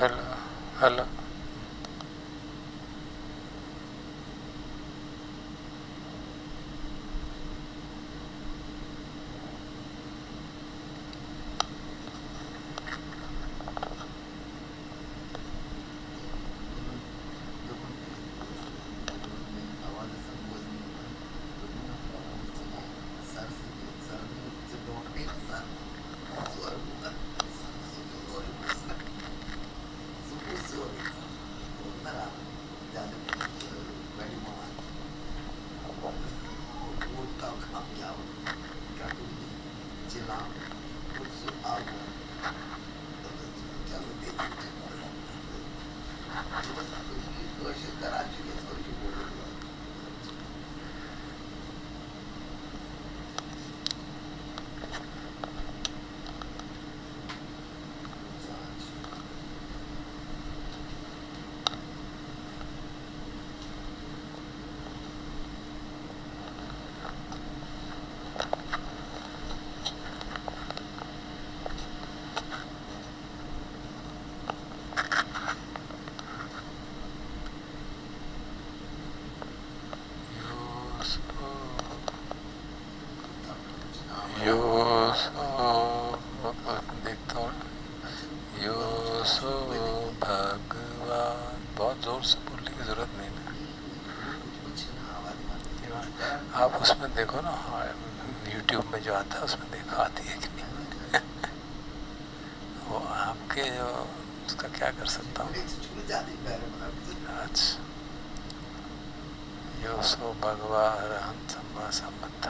Hello hello यो सो देखता हूँ यो सो भगवान। बहुत जोर से बोलने की जरूरत नहीं ना। आप उसमें देखो ना, यूट्यूब में जो आता है उसमें देखो आती है कि नहीं। वो आपके जो उसका क्या कर सकता हूँ। अच्छा, यो सो भगवा अरहंत सम्मा सम्बद्ध।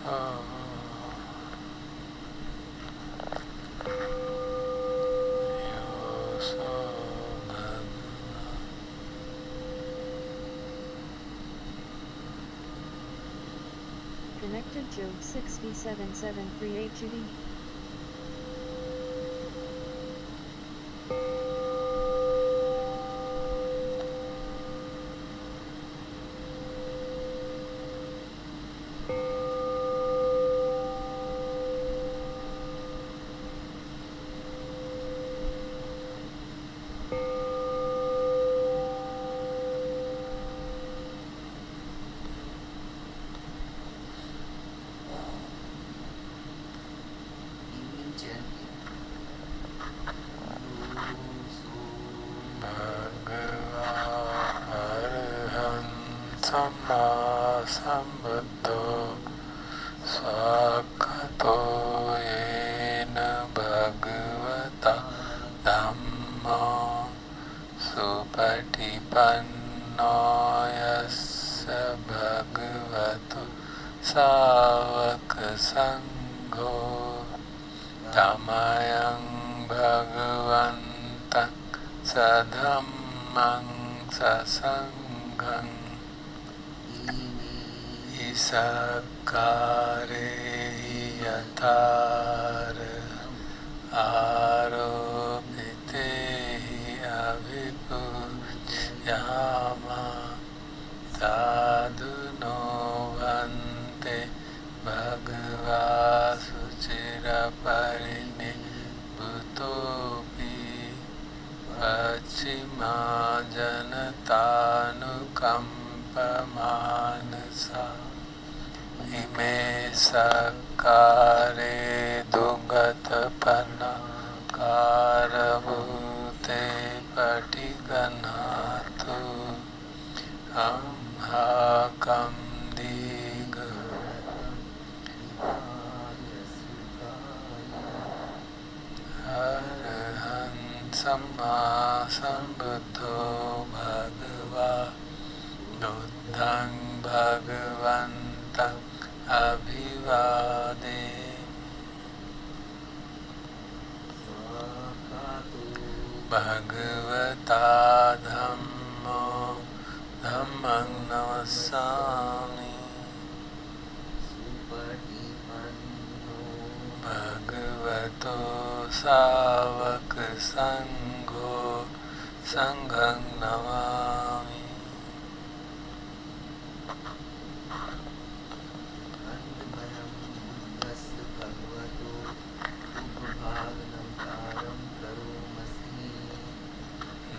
Connected Job 6B7738 Judy. Samma sambuddho svakato yena bhagavata dhammo supatipanno yassa bhagavato savaka sangho dhamayang bhagavantang sadhammang sasanghang Isakare yatara aropite avipujyama sadhuno vante bhagava sucira parini bhutopi pachima janatanukampa ime sakare dugatapana karavute patiganatu amhakam diga arahan samma sambuddho bhagava buddhang bhagavantang abhivade bhagavata dhammo dhammang namassami bhagavato savaka sangho sanghang namami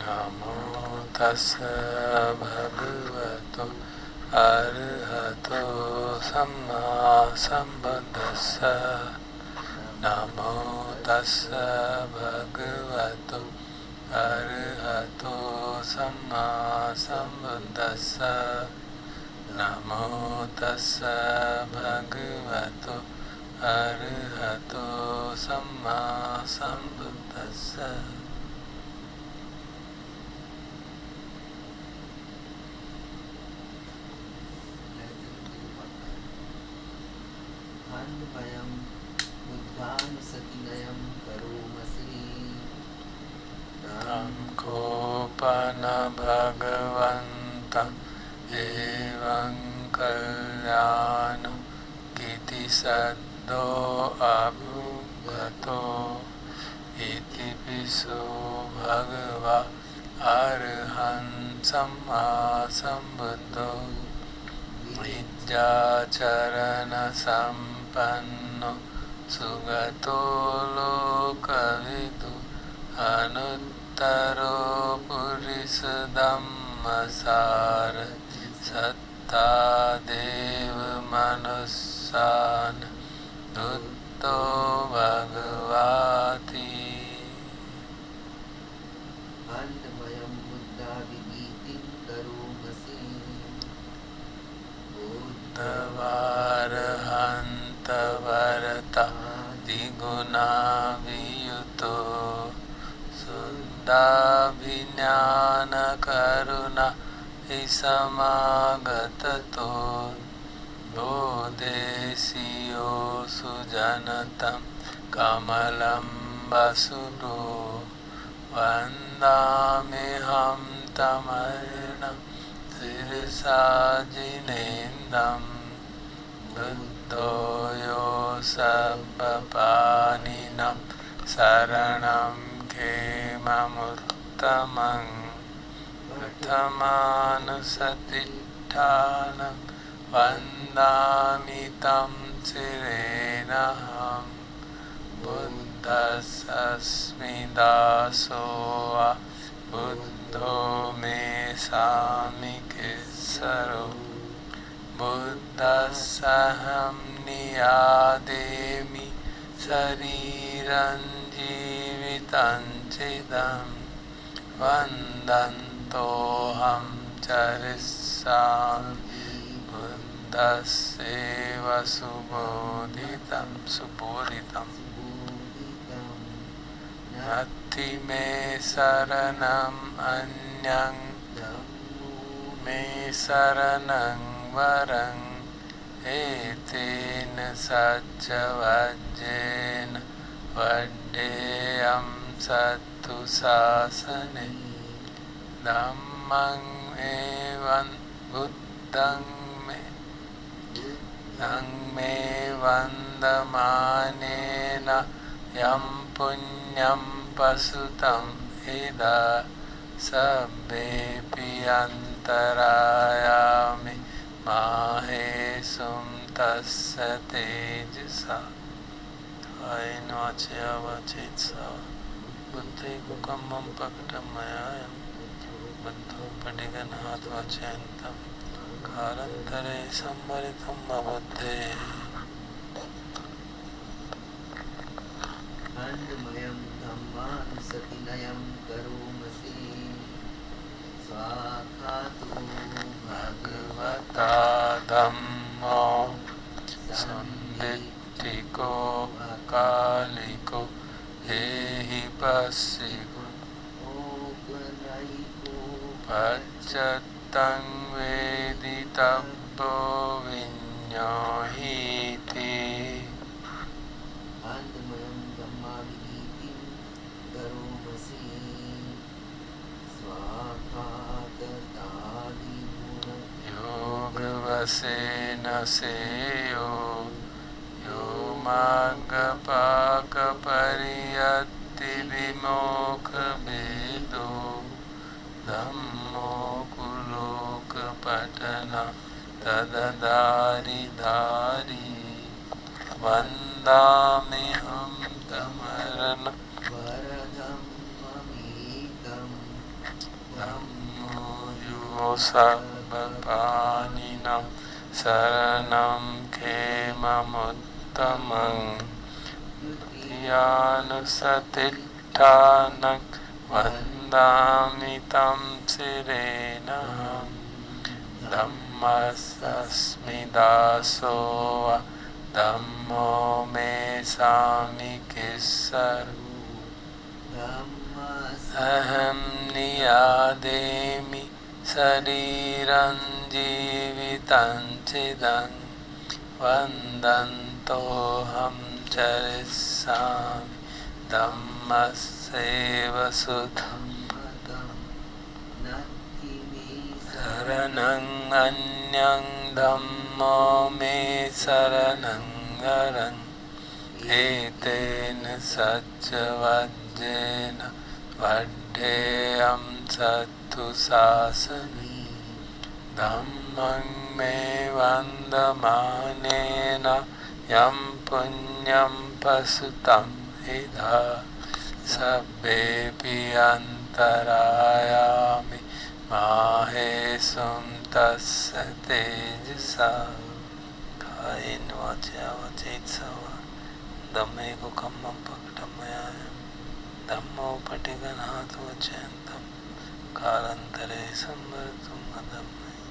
Namo tassa bhagavato arahato samma sambuddhassa Namo tassa bhagavato arahato samma sambuddhassa Namo tassa bhagavato arahato samma sambuddhassa Andvayam buddhanusakinayam karomasi Tam kopana bhagavanta evaṁ kalyāna kiti saddho abhugato iti piso bhagava arhan samma sambuddho Vidyācarana sampanno sugato lokavidu anuttaro purisa dhammasara satta deva manussana dutto bhagavati Andvayam buddha vigitim karomasi Varahanta varata diguna viyuto suddha vinyana karuna isamagatato bodhi देशीयो सुजनतं कमलं वसुदो वन्दाम्यहं तमर्णं शिरसा जिनेन्द्रं बुद्धो यो सर्वपाणिनं शरणं खेममुत्तमं प्रथमानुसतिष्ठानं वन्दामि तं चिरेणहं बुद्धस्सस्मि दासोऽहं बुद्धो मे सामिकेश्वरो बुद्धस्सहं नियादेमि शरीरं जीवितं चिदं वन्दन्तोऽहं चरिष्यामि बुद्धस्यैव सुबोधितं नत्ति मे शरणम् अन्यं मे शरणं वरं एतेन सच्चवज्जेन वड्डेयं सत्तु शासने धम्मं एवं बुद्धं मे वन्दमानेन यं पुण्यं पशुतं इदा सब्बेऽपि अन्तरायामि माहेशुं तस्य तेजसा कायेन वाचा वाचेत्सा बुद्धिर्मुखं प्रकटं मया बुद्धो पठिगनाथवाचयन्तं कालान्तरे संवरितं मबुद्धेः आनन्दमयं धम्मानुसतिलयं करोमसि स्वाखातो भगवता धम्मो सन्दिट्ठिको अकालिको देहि पश्चिको पच्चत्तं वेदितव्यो विඤ्ඤाहीति आनन्दमयं ब्रह्माविभीतिं करोमसि स्वाखाततादिमूलम् योगवसेन सेयो यो मार्गपाकपरियत्ति विमोक्षभेदो धम्मो कुलोकपठन तदधारिधारी वन्दाम्यहं तमरणं वरधम्ममीतं धम्मो यो सर्वपाणिनं शरणं खेममुत्तमं द्वितीयानुसतिष्ठानं वन्दामि तं चिरेणहं धम्मस्सस्मि दासोऽहं धम्मो मे सामिकेश्वरो अहं नियादेमि शरीरं जीवितं चिदं वन्दन्तोऽहं चरिष्यामि धम्मस्यैव सुधं शरणं अन्यं धम्मो मे शरणं वरं एतेन सच्चवज्जेन वड्डेयं सत्तु शासने धम्मं मे वन्दमानेन यं पुण्यं पशुतं इदा सब्बेऽपि अन्तरायामि माहेशुं तस्य तेजसा कायेन वाचा वाचेत्सा धम्मैकमं प्रकटं मया धम्मो पठिगनाथवाचयन्तं कालान्तरे संवरितं मदम्मयम्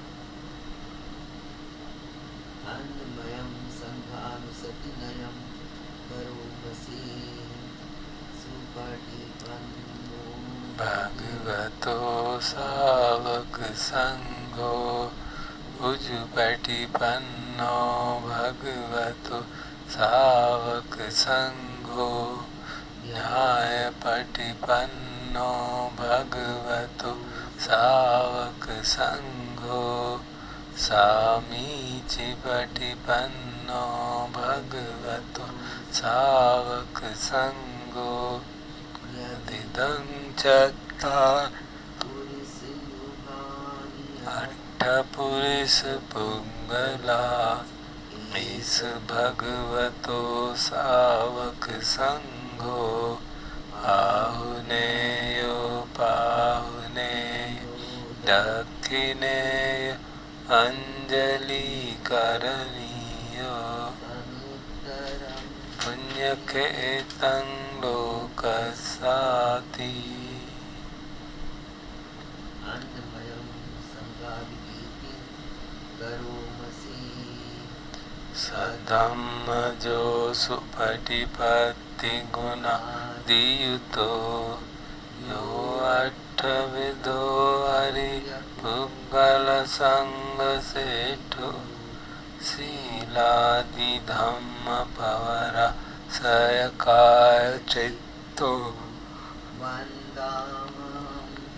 आनन्दमयं सङ्घानुसतिलयं करोमसि सुपठिपन्नो भगवतो सावक संगो उजुपटिपन्नो भगवतो सावक संघो न्यायपटिपन्नो भगवतो सावक संघो सामीचिपटिपन्नो भगवतो सावक संघो यदिदं चत्तारि अष्टपुरुष पुंगला ईश भगवतो सावक संघो आहुनेयो पाहुनेयो दक्षिणेय अंजलि करणीयो पुण्यकेतं लोकसाति सधम्म जो सुपटिपत्ति गुणा दियुतो यो अष्टविदो हरि पुग्गल संग सेठो शीलादि धम्म पवरा सयकाय चित्तो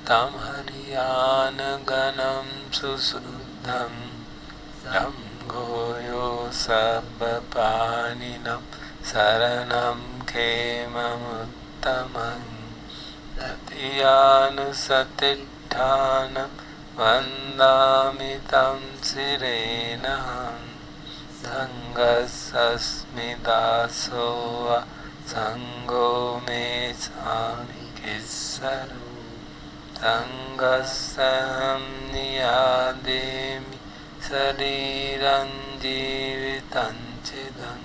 तम हरियान गणं सुशुद्धं गोयो सब्बपाणिनं शरणं खेममुत्तमं तदीयानुसतिष्ठानं वन्दामि तं शिरेणहं सङ्गस्सस्मि दासो वा सङ्गो मे सामिकीश्वरो सङ्गस्सहं नियादेमि शरीरं जीवितं चिदं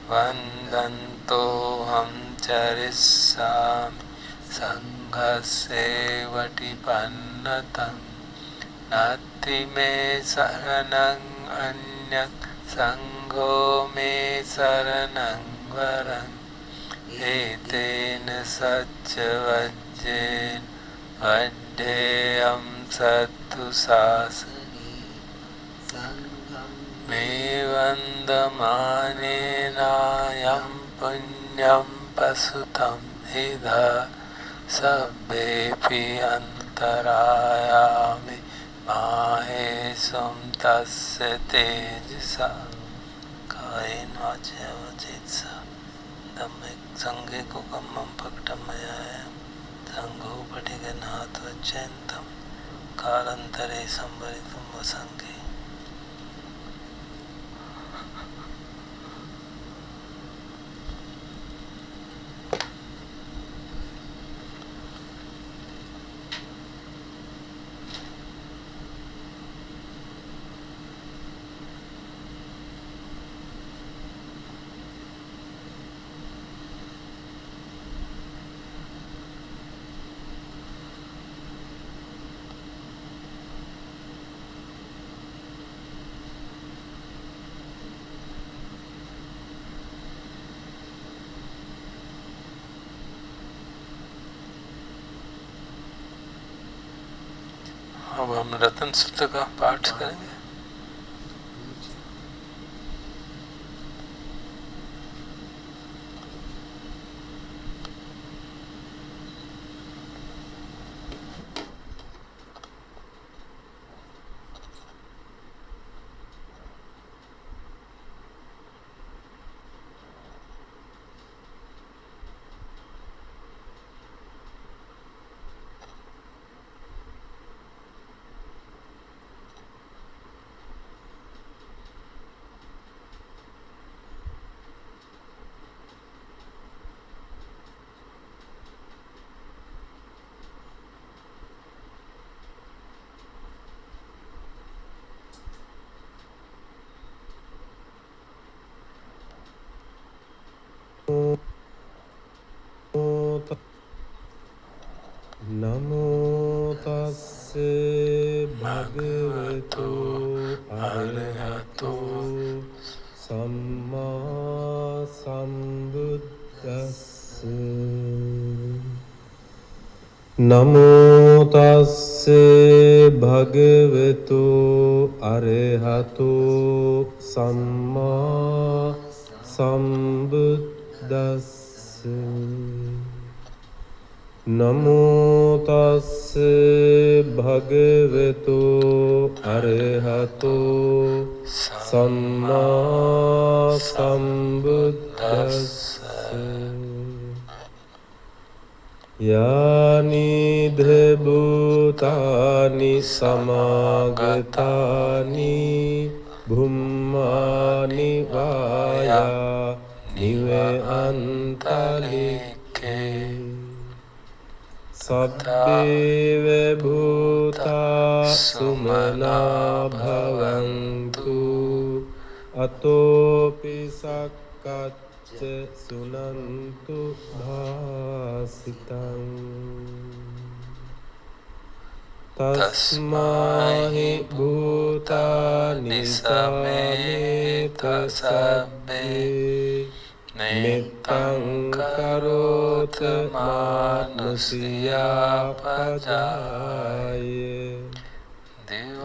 वन्दन्तोऽहं चरिष्यामि सङ्घसेवटिपन्नतं नास्ति मे शरणं अन्यत् सङ्घो मे शरणं वरम् एतेन सच्चवज्जेन वड्डेयं सत्तु शासने मे वन्दमानेनायं पुण्यं प्रसुतं इदं सब्बेऽपि अन्तरायामि माहेशं तस्य तेजसा कायेन वाचा मनसा धम्मेन संघे कुकम्मं पक्टमयां संघो पठिगनाथवच्चैन्तं कालान्तरे संवरितं वसङ्गे अब हम रतन सूत्र का पाठ करेंगे। නමෝ තස්සේ භගවතු අරහතෝ සම්මා සම්බුද්දස්ස නමෝ තස්සේ භගවතු අරහතු සම්මා සම්බුද්දස්ස නමෝ තස්ස භගවතු අරහතු සම්මා සම්බුද්දස්ස යානිධ භූතානි සමාගතානි භුම්මානි වායා නිවේ අන්තලික්ඛේ සබ්බේව භූතා සුමනා භවන්තු අතෝපි සක්කච්ඡ සුනන්තු භාසිතං තස්මාහි භූතානි සමේත සබ්බේ මෙත්තං කරෝත මානුසියා පජාය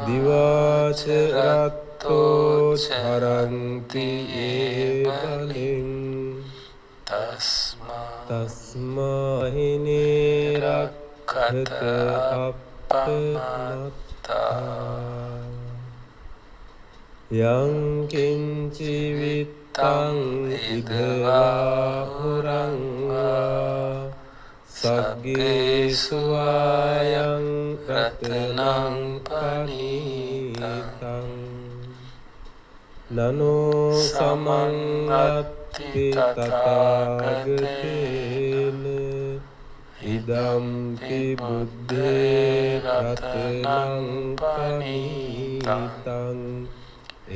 දිවාච රත්තෝ චරන්ති ඒ බලින් තස්මාහි නිරක්ඛත අප්පමත්තා යං කිංචි විත්තං ඉදවා හුරං වා සග්ගේසු ආයං රතනං පනීතං නනෝ සමං අත්ථි තථාගතේන ඉදම්පි බුද්ධේ රතනං පනීතං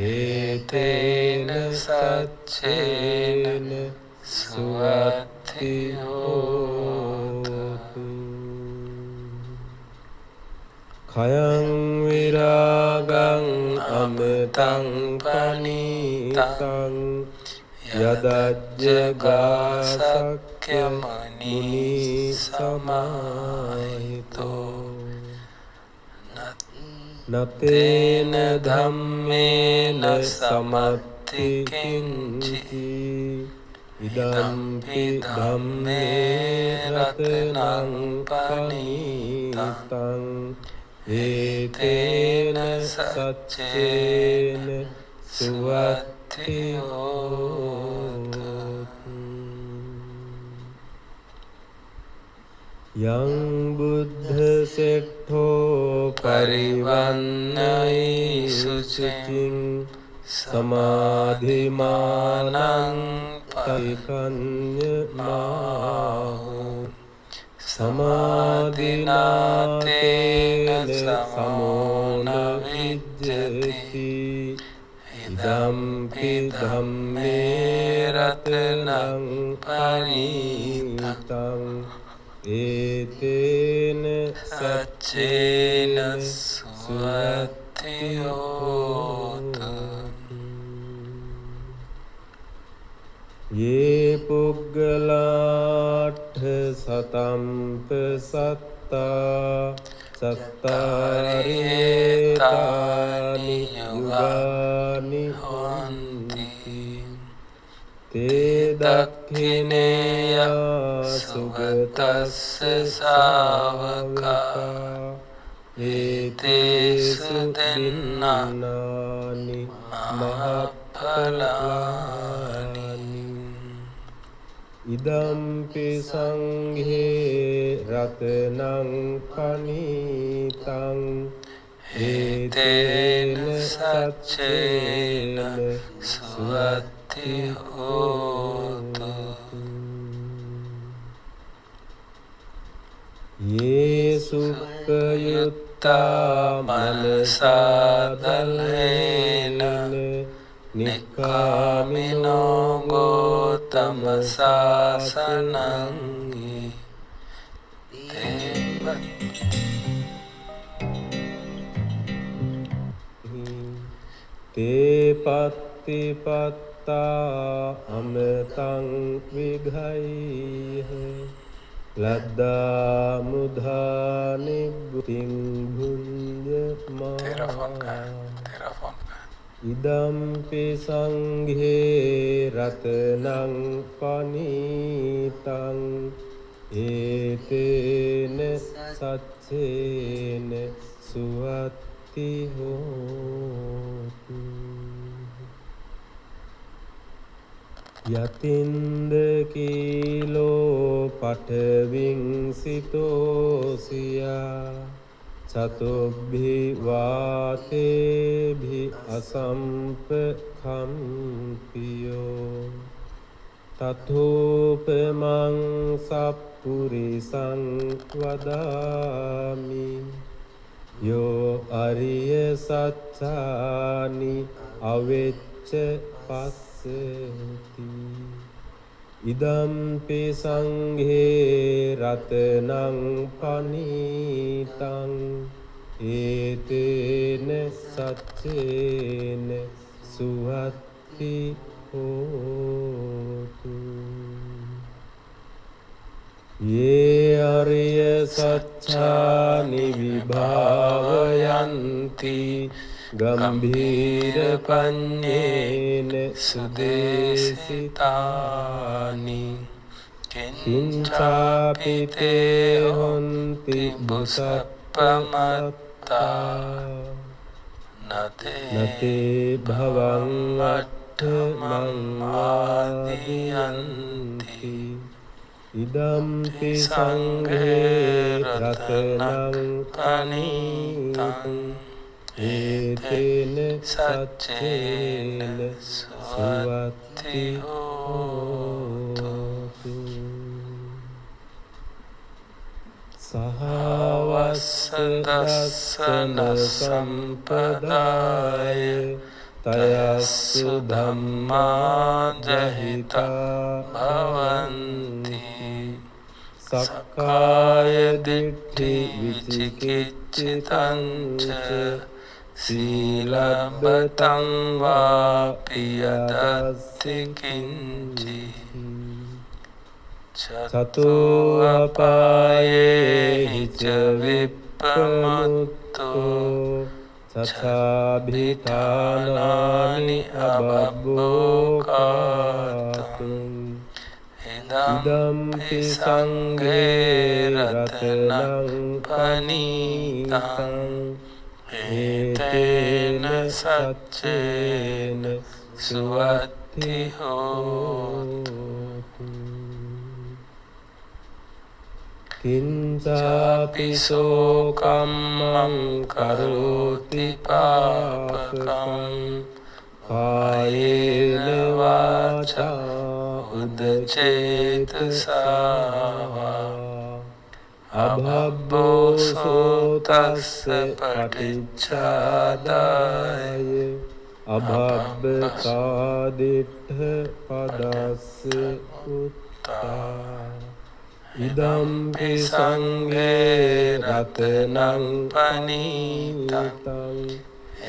ඒතේන සච්චේන සුවත්ති හෝතු khයං විරාගං අමතං පනීතං යදජ්ජගාසක්ඛ්‍ය මුනි සමාහිතෝ නතේන ධම්මේන සමත්ති කිංචි ඉදම්පි ධම්මේ රතනං පනීතං ඒතේන සච්චේන සුවත්ති හෝතු යං බුද්ධ සෙට්ඨෝ පරිවන්නයි සුචිතින් සමාධිමානං පරිකඤ්ඤමාහෝ සමාධිනාතේන සමෝන විජ්ජති ඉදම්පි ධම්මේ රතනං පනීතං ඒතේන සච්චේන සුවත්ති හෝතු යේ පුග්ගලාට්ඨ සතම්ප සත්තා සත්තාරේතානි යුගානි හොන්ති තේ දක්ඛිනේයා සුගතස්ස ශාවකා ඒතේසු දින්නානි මහඵලානි ඉදම්පි සංඝේ රතනං පනීතං ඒතේන සච්චේන සුවත්ති හෝතු යේසුප්පයුත්තා මනසා දලේන නික්ඛාමිනෝ ගෝතම සාසනං තේ පත්තිපත්තා අමතං විඝයිහ Ladda mudha nibbutiṃ bhunjamā तेरा फोन कहाँ है? तेरा फोन कहाँ है? Idampi sanghe ratanaṃ panītaṃ etena saccena suwatti hotu Yatinda kilo pataviṃ sitosiyā Satobhi vātebhi asampakhampiyo Tathopamaṃ sappurisaṃ vadāmi Yo ariya saccāni avecca passati Idampi sanghe ratanaṃ panītaṃ etena saccena suwatti hotu Ye ariya saccāni vibhāvayanti Gambhīra paññena sudesitāni Kincāpi te honti busappamattā Nate bhavaṃ atthamaṃ ādiyanti Idampi sanghe ratanaṃ panītaṃ etena saccena suwatti hotu Sahavassana dassana sampadāya Tayassu dhammā jahitā bhavanti Sakkāya diṭṭhi vicikiccitāṃ ca Sīlabbataṃ vāpi yadatti kiñci Cato apāyehi ca vippamutto Caccābhitānāni ababbokatum Idampi sanghe ratanaṃ panītaṃ etena saccena suwatti hotu Kincāpi sokammam karoti pāpakaṃ kāyena vācā udacetasa Abhabbo sotassa paticchādāya Abhabbata diṭṭha padassa uttā Idampi sanghe ratanaṃ panītaṃ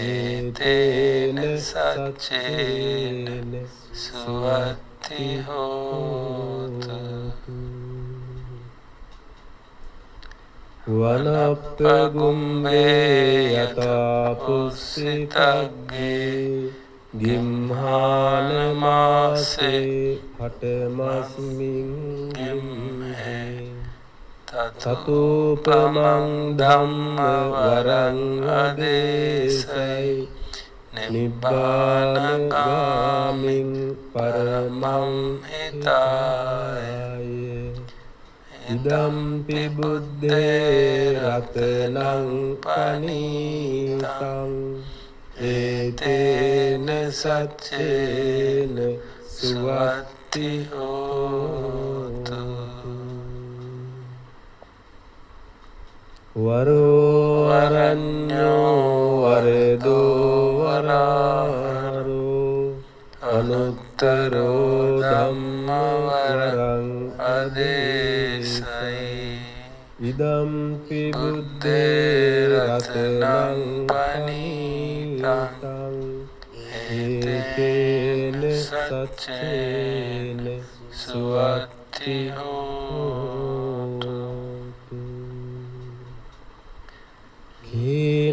etena saccena suwatti hotu Vanappa gumbe yata pussitagge Gimhāna māse hatamasmiṃ gimhe Tatupamaṃ dhamma varaṃ adesai Nibbāna gāmiṃ paramaṃ hitāya Idampi buddhe ratanaṃ panītaṃ etena saccena suwatti hotu Varo varanyo varedo vararo anuttaro dhamma varaṃ adesai Idampi buddhe ratanaṃ panītaṃ etena saccena suwatti hotu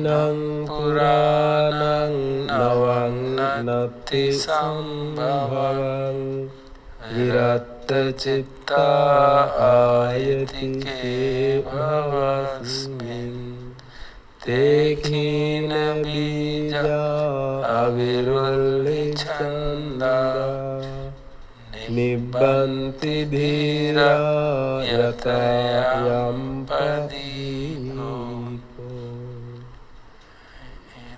Tinang Puranang Nawang Nati Sambhavang Viratta Citta Ayatike Bhavasmin Tekhina Bija Avirulli Chanda Nibbanti Dhira Yatayam Padiko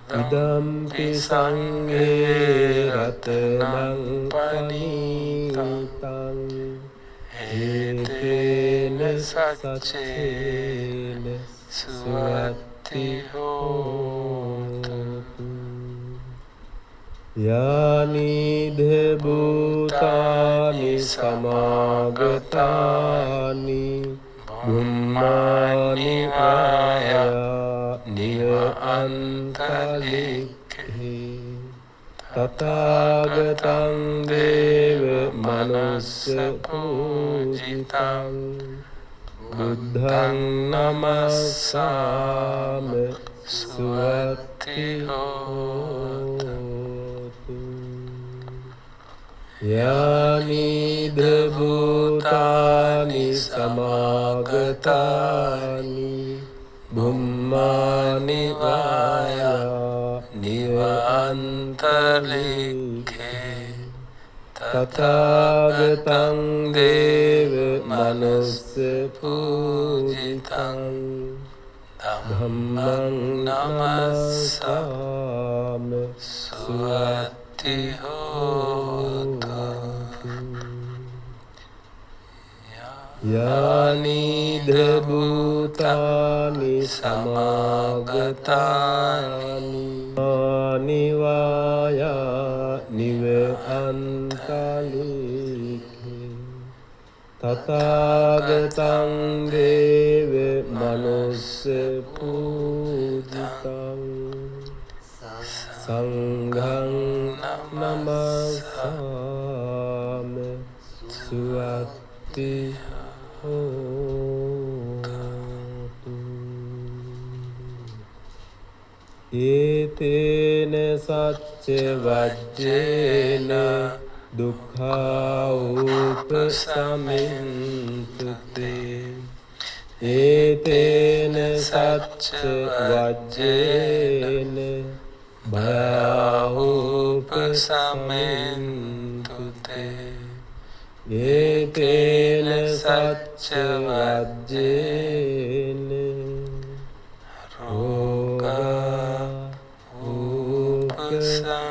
Idampi Sanghe Ratanang Panitang Etene Sacchene Suatti Hotu Yani Bhutani Samagatani Bhummani Vaya Niva Antalikhe Tathagatam Deva Manusya Pujitang Buddhang Namassami Suatti Hotu Yani Bhutani Samagatani Bhummani Vaya Niva Antalikhe Tathagatam Deva Manusya Pujitang Dhammang Namassami Suatti Hotu Yani Bhutani Samagatani Manivaya Nive Antalikhe Tathagatam Deva Manusya Pujitang Sanghang Namassami Suatti Etene Satche Vajjena Dukkha Upasamintute Etene Satche Vajjena Bhaya Upasamintute Etene Satche Vajjena Roga Upasamintute.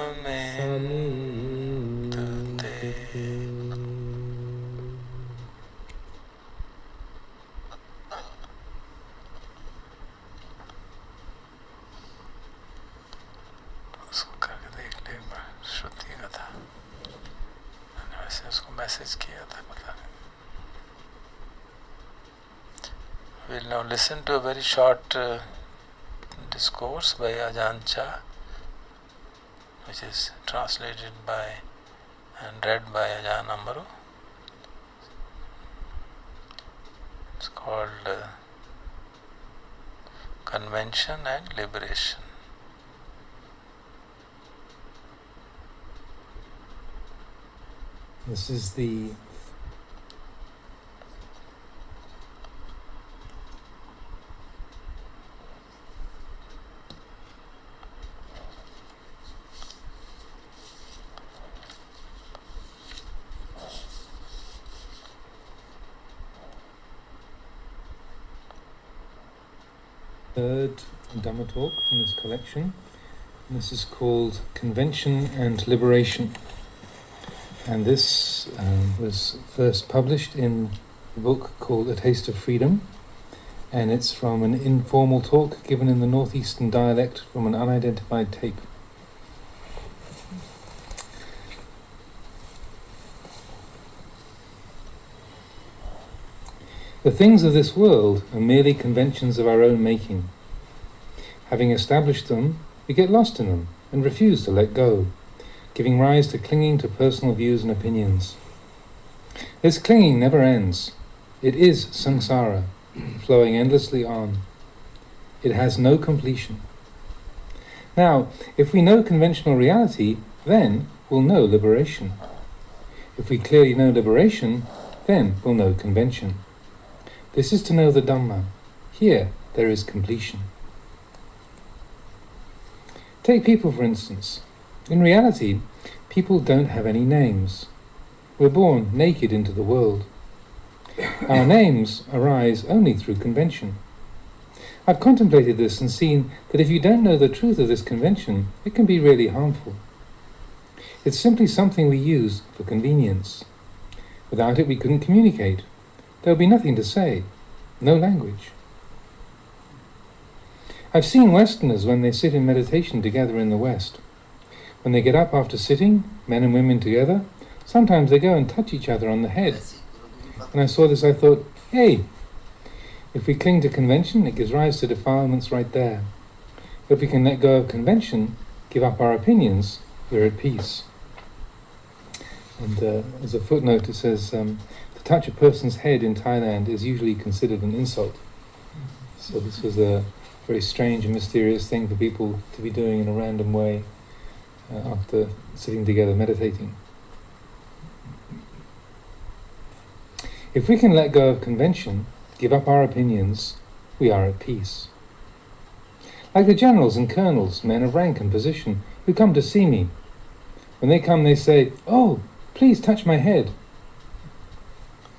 उसको करके देख ले एक बार, श्रुति का था, मैंने वैसे उसको मैसेज किया था, पता नहीं. We'll now listen to a very short discourse by Ajahn Chah, which is translated by and read by Ajahn Amaro. It's called Convention and Liberation. This is the third Dhamma talk from this collection. And this is called Convention and Liberation. And this was first published in a book called A Taste of Freedom, and it's from an informal talk given in the northeastern dialect from an unidentified tape. The things of this world are merely conventions of our own making. Having established them, we get lost in them and refuse to let go, giving rise to clinging to personal views and opinions. This clinging never ends. It is samsara, flowing endlessly on. It has no completion. Now, if we know conventional reality, then we'll know liberation. If we clearly know liberation, then we'll know convention. This is to know the Dhamma. Here, there is completion. Take people, for instance. In reality, people don't have any names. We're born naked into the world. Our names arise only through convention. I've contemplated this and seen that if you don't know the truth of this convention, it can be really harmful. It's simply something we use for convenience. Without it, we couldn't communicate. There would be nothing to say, no language. I've seen Westerners when they sit in meditation together in the West. When they get up after sitting, men and women together, sometimes they go and touch each other on the head. When I saw this, I thought, hey, if we cling to convention, it gives rise to defilements right there. But if we can let go of convention, give up our opinions, we're at peace. And as a footnote, it says, to touch a person's head in Thailand is usually considered an insult. So this was a very strange and mysterious thing for people to be doing in a random way after sitting together meditating. If we can let go of convention, give up our opinions, we are at peace. Like the generals and colonels, men of rank and position, who come to see me. When they come, they say, "Oh, please touch my head."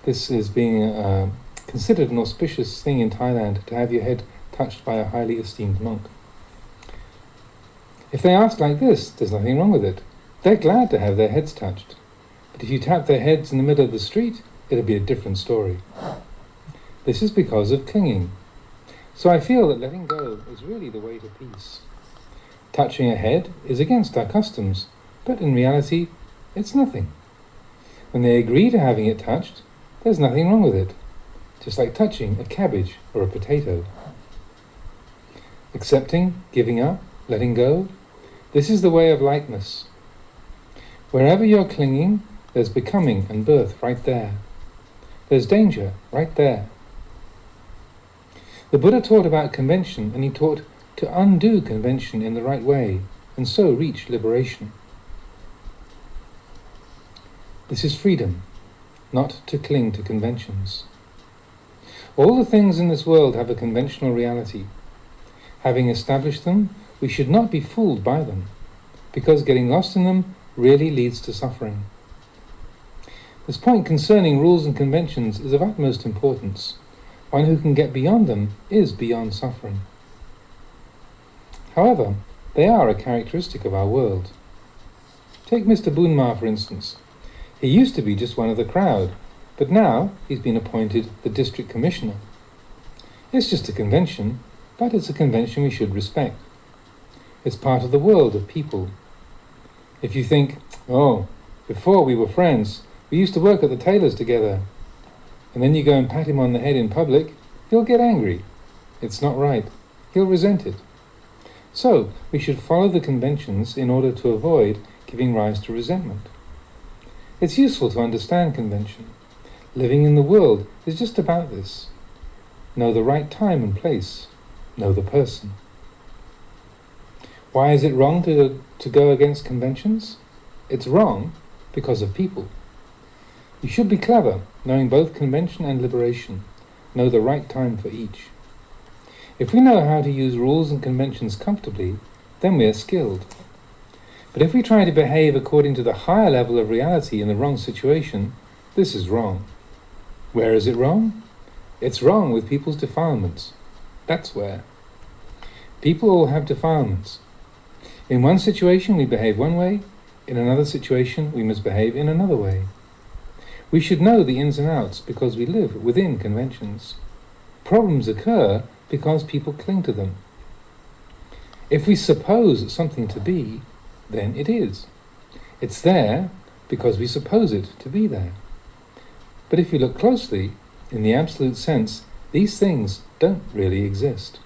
This is being considered an auspicious thing in Thailand, to have your head touched by a highly esteemed monk. If they ask like this, there's nothing wrong with it. They're glad to have their heads touched. But if you tap their heads in the middle of the street, it'll be a different story. This is because of clinging. So I feel that letting go is really the way to peace. Touching a head is against our customs, but in reality, it's nothing. When they agree to having it touched, there's nothing wrong with it, just like touching a cabbage or a potato. Accepting, giving up, letting go, this is the way of lightness. Wherever you're clinging, there's becoming and birth right there. There's danger right there. The Buddha taught about convention, and he taught to undo convention in the right way, and so reach liberation. This is freedom, not to cling to conventions. All the things in this world have a conventional reality. Having established them, we should not be fooled by them, because getting lost in them really leads to suffering. This point concerning rules and conventions is of utmost importance. One who can get beyond them is beyond suffering. However, they are a characteristic of our world. Take Mr. Bunma, for instance. He used to be just one of the crowd, but now he's been appointed the district commissioner. It's just a convention, but it's a convention we should respect. It's part of the world of people. If you think, oh, before we were friends, we used to work at the tailor's together, and then you go and pat him on the head in public, he'll get angry. It's not right. He'll resent it. So, we should follow the conventions in order to avoid giving rise to resentment. It's useful to understand convention. Living in the world is just about this. Know the right time and place. Know the person. Why is it wrong to go against conventions? It's wrong because of people. You should be clever, knowing both convention and liberation. Know the right time for each. If we know how to use rules and conventions comfortably, then we are skilled. But if we try to behave according to the higher level of reality in the wrong situation, this is wrong. Where is it wrong? It's wrong with people's defilements. That's where. People all have defilements. In one situation we behave one way, in another situation we must behave in another way. We should know the ins and outs because we live within conventions. Problems occur because people cling to them. If we suppose something to be, then it is. It's there because we suppose it to be there. But if you look closely, in the absolute sense, these things don't really exist.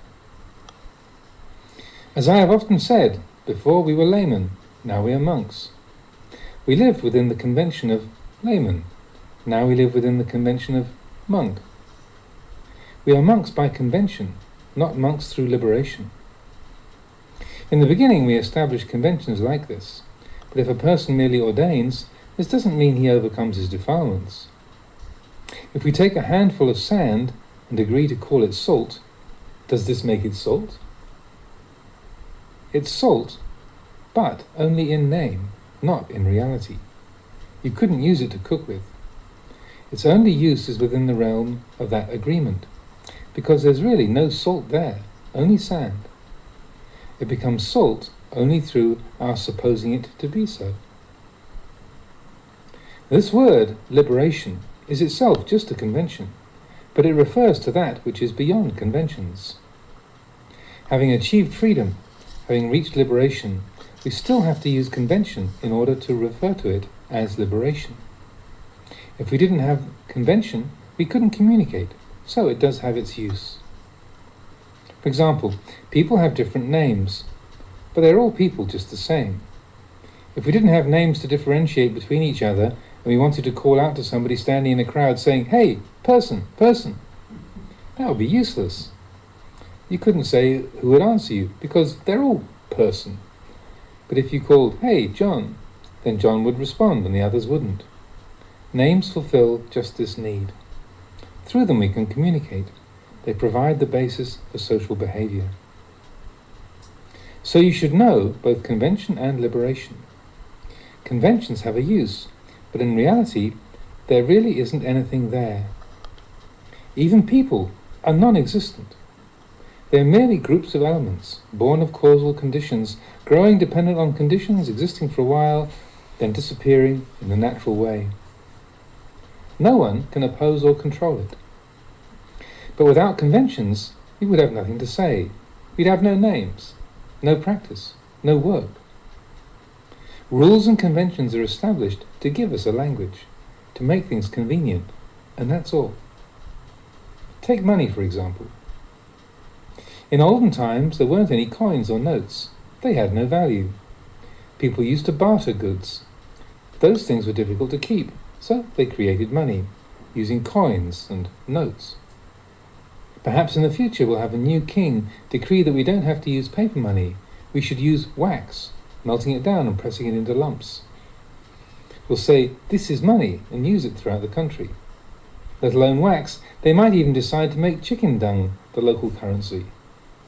As I have often said, before we were laymen, now we are monks. We lived within the convention of layman. Now we live within the convention of monk. We are monks by convention, not monks through liberation. In the beginning we establish conventions like this, but if a person merely ordains, this doesn't mean he overcomes his defilements. If we take a handful of sand and agree to call it salt, does this make it salt? It's salt, but only in name, not in reality. You couldn't use it to cook with. Its only use is within the realm of that agreement, because there's really no salt there, only sand. It becomes salt only through our supposing it to be so. This word, liberation, is itself just a convention, but it refers to that which is beyond conventions. Having achieved freedom, having reached liberation, we still have to use convention in order to refer to it as liberation. If we didn't have convention, we couldn't communicate, so it does have its use. For example, people have different names, but they're all people just the same. If we didn't have names to differentiate between each other, and we wanted to call out to somebody standing in a crowd saying, "Hey, person, person," that would be useless. You couldn't say who would answer you, because they're all person. But if you called, "Hey, John," then John would respond and the others wouldn't. Names fulfill just this need. Through them we can communicate. They provide the basis for social behavior. So you should know both convention and liberation. Conventions have a use, but in reality, there really isn't anything there. Even people are non-existent. They're merely groups of elements, born of causal conditions, growing dependent on conditions, existing for a while, then disappearing in the natural way. No one can oppose or control it. But without conventions, we would have nothing to say. We'd have no names, no practice, no work. Rules and conventions are established to give us a language, to make things convenient, and that's all. Take money, for example. In olden times, there weren't any coins or notes. They had no value. People used to barter goods. Those things were difficult to keep, so they created money, using coins and notes. Perhaps in the future we'll have a new king decree that we don't have to use paper money. We should use wax, melting it down and pressing it into lumps. We'll say, "This is money," and use it throughout the country. Let alone wax, they might even decide to make chicken dung the local currency.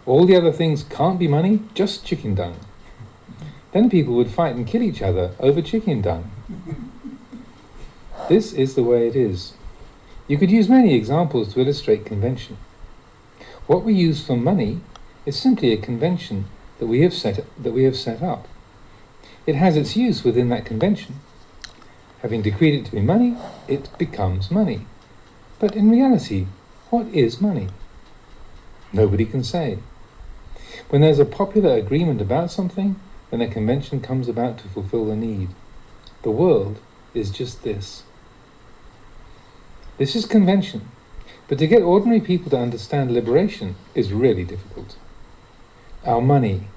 All the other things can't be money, just chicken dung. Then people would fight and kill each other over chicken dung. This is the way it is. You could use many examples to illustrate convention. What we use for money is simply a convention that we have set up. It has its use within that convention. Having decreed it to be money, it becomes money. But in reality, what is money? Nobody can say. When there's a popular agreement about something, then a convention comes about to fulfill the need. The world is just this. This is convention, but to get ordinary people to understand liberation is really difficult. Our money,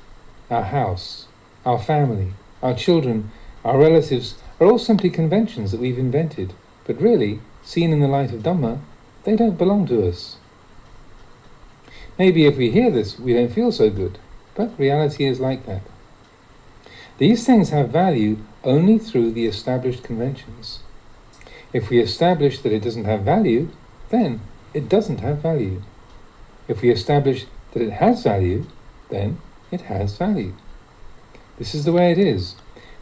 our house, our family, our children, our relatives are all simply conventions that we've invented, but really, seen in the light of Dhamma, they don't belong to us. Maybe if we hear this, we don't feel so good, but reality is like that. These things have value only through the established conventions. If we establish that it doesn't have value, then it doesn't have value. If we establish that it has value, then it has value. This is the way it is.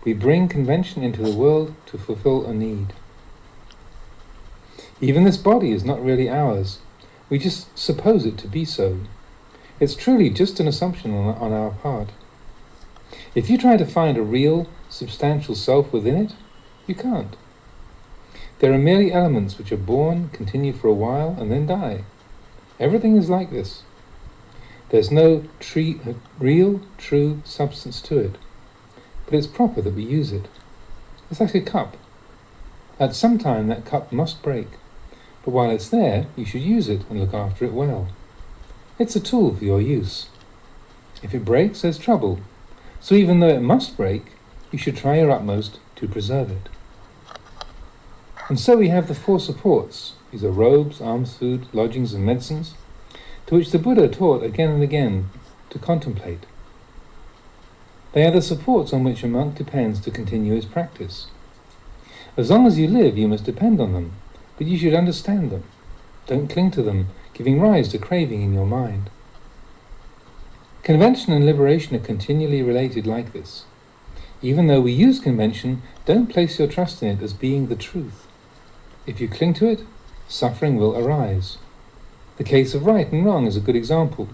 We bring convention into the world to fulfill a need. Even this body is not really ours. We just suppose it to be so. It's truly just an assumption on our part. If you try to find a real, substantial self within it, you can't. There are merely elements which are born, continue for a while, and then die. Everything is like this. There's no real, true substance to it, but it's proper that we use it. It's like a cup. At some time that cup must break, but while it's there, you should use it and look after it well. It's a tool for your use. If it breaks, there's trouble. So even though it must break, you should try your utmost to preserve it. And so we have the four supports. These are robes, alms, food, lodgings and medicines, to which the Buddha taught again and again to contemplate. They are the supports on which a monk depends to continue his practice. As long as you live, you must depend on them, but you should understand them. Don't cling to them, giving rise to craving in your mind. Convention and liberation are continually related like this. Even though we use convention, don't place your trust in it as being the truth. If you cling to it, suffering will arise. The case of right and wrong is a good example.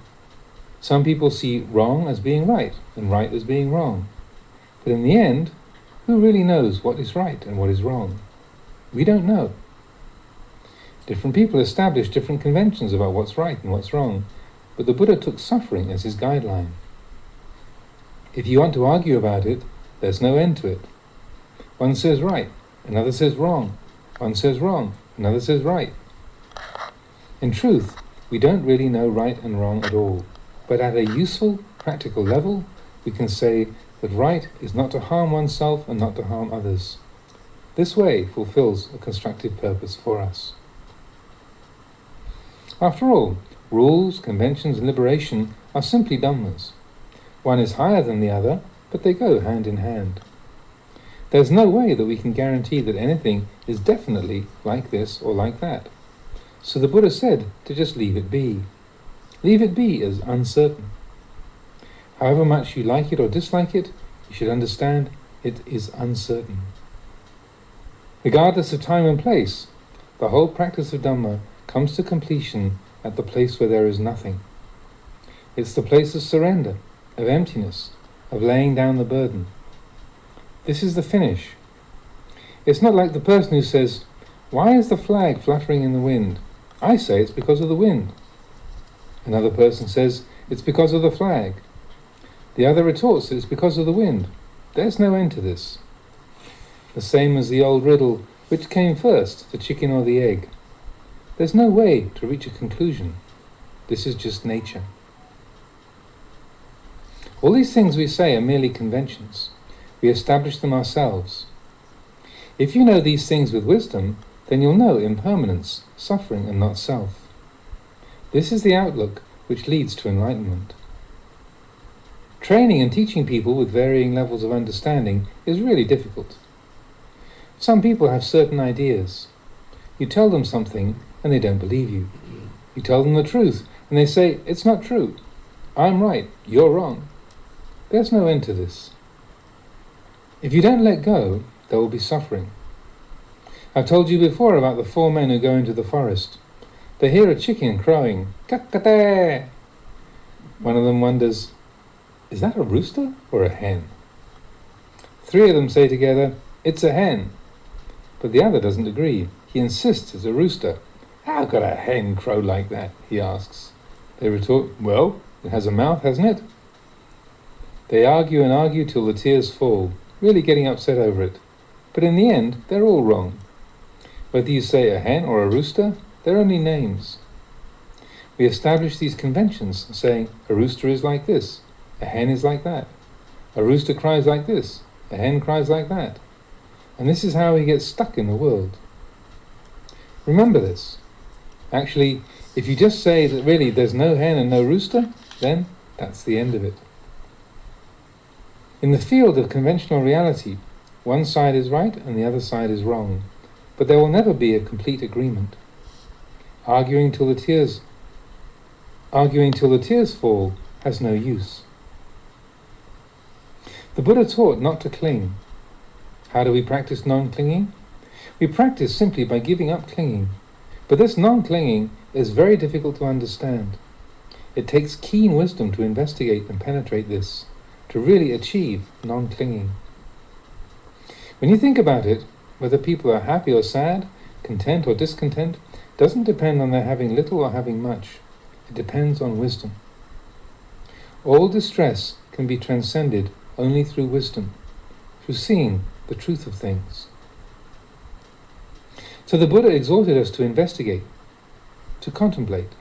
Some people see wrong as being right and right as being wrong. But in the end, who really knows what is right and what is wrong? We don't know. Different people establish different conventions about what's right and what's wrong, but the Buddha took suffering as his guideline. If you want to argue about it, there's no end to it. One says right, another says wrong. One says wrong, another says right. In truth, we don't really know right and wrong at all, but at a useful, practical level, we can say that right is not to harm oneself and not to harm others. This way fulfills a constructive purpose for us. After all, rules, conventions, and liberation are simply dhammas. One is higher than the other, but they go hand in hand. There's no way that we can guarantee that anything is definitely like this or like that. So the Buddha said to just leave it be. Leave it be as uncertain. However much you like it or dislike it, you should understand it is uncertain. Regardless of time and place, the whole practice of Dhamma comes to completion at the place where there is nothing. It's the place of surrender, of emptiness, of laying down the burden. This is the finish. It's not like the person who says, "Why is the flag fluttering in the wind?" I say it's because of the wind. Another person says, "It's because of the flag." The other retorts that it's because of the wind. There's no end to this. The same as the old riddle, which came first, the chicken or the egg? There's no way to reach a conclusion. This is just nature. All these things we say are merely conventions. We establish them ourselves. If you know these things with wisdom, then you'll know impermanence, suffering, and not self. This is the outlook which leads to enlightenment. Training and teaching people with varying levels of understanding is really difficult. Some people have certain ideas. You tell them something and they don't believe you. You tell them the truth and they say, "It's not true. I'm right, you're wrong." There's no end to this. If you don't let go, there will be suffering. I've told you before about the 4 men who go into the forest. They hear a chicken crowing, "Kakate!" One of them wonders, is that a rooster or a hen? 3 of them say together, "It's a hen." But the other doesn't agree. He insists it's a rooster. "How could a hen crow like that?" he asks. They retort, "Well, it has a mouth, hasn't it?" They argue and argue till the tears fall, really getting upset over it. But in the end, they're all wrong. Whether you say a hen or a rooster, they're only names. We establish these conventions, saying a rooster is like this, a hen is like that. A rooster cries like this, a hen cries like that. And this is how we get stuck in the world. Remember this. Actually, if you just say that really there's no hen and no rooster, then that's the end of it. In the field of conventional reality, one side is right and the other side is wrong, but there will never be a complete agreement. Arguing till the tears fall has no use. The Buddha taught not to cling. How do we practice non-clinging? We practice simply by giving up clinging. But this non-clinging is very difficult to understand. It takes keen wisdom to investigate and penetrate this, to really achieve non-clinging. When you think about it, whether people are happy or sad, content or discontent, doesn't depend on their having little or having much. It depends on wisdom. All distress can be transcended only through wisdom, through seeing the truth of things. So the Buddha exhorted us to investigate, to contemplate.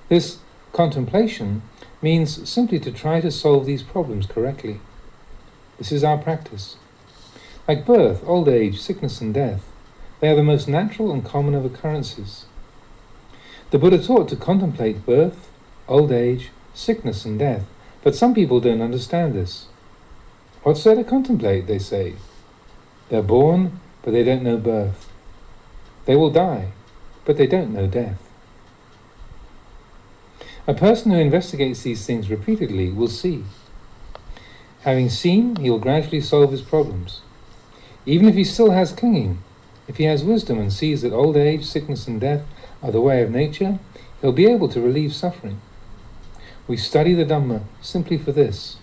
This contemplation means simply to try to solve these problems correctly. This is our practice. Like birth, old age, sickness and death, they are the most natural and common of occurrences. The Buddha taught to contemplate birth, old age, sickness and death, but some people don't understand this. What's there to contemplate, they say? They're born, but they don't know birth. They will die, but they don't know death. A person who investigates these things repeatedly will see. Having seen, he will gradually solve his problems. Even if he still has clinging, if he has wisdom and sees that old age, sickness and death are the way of nature, he'll be able to relieve suffering. We study the Dhamma simply for this,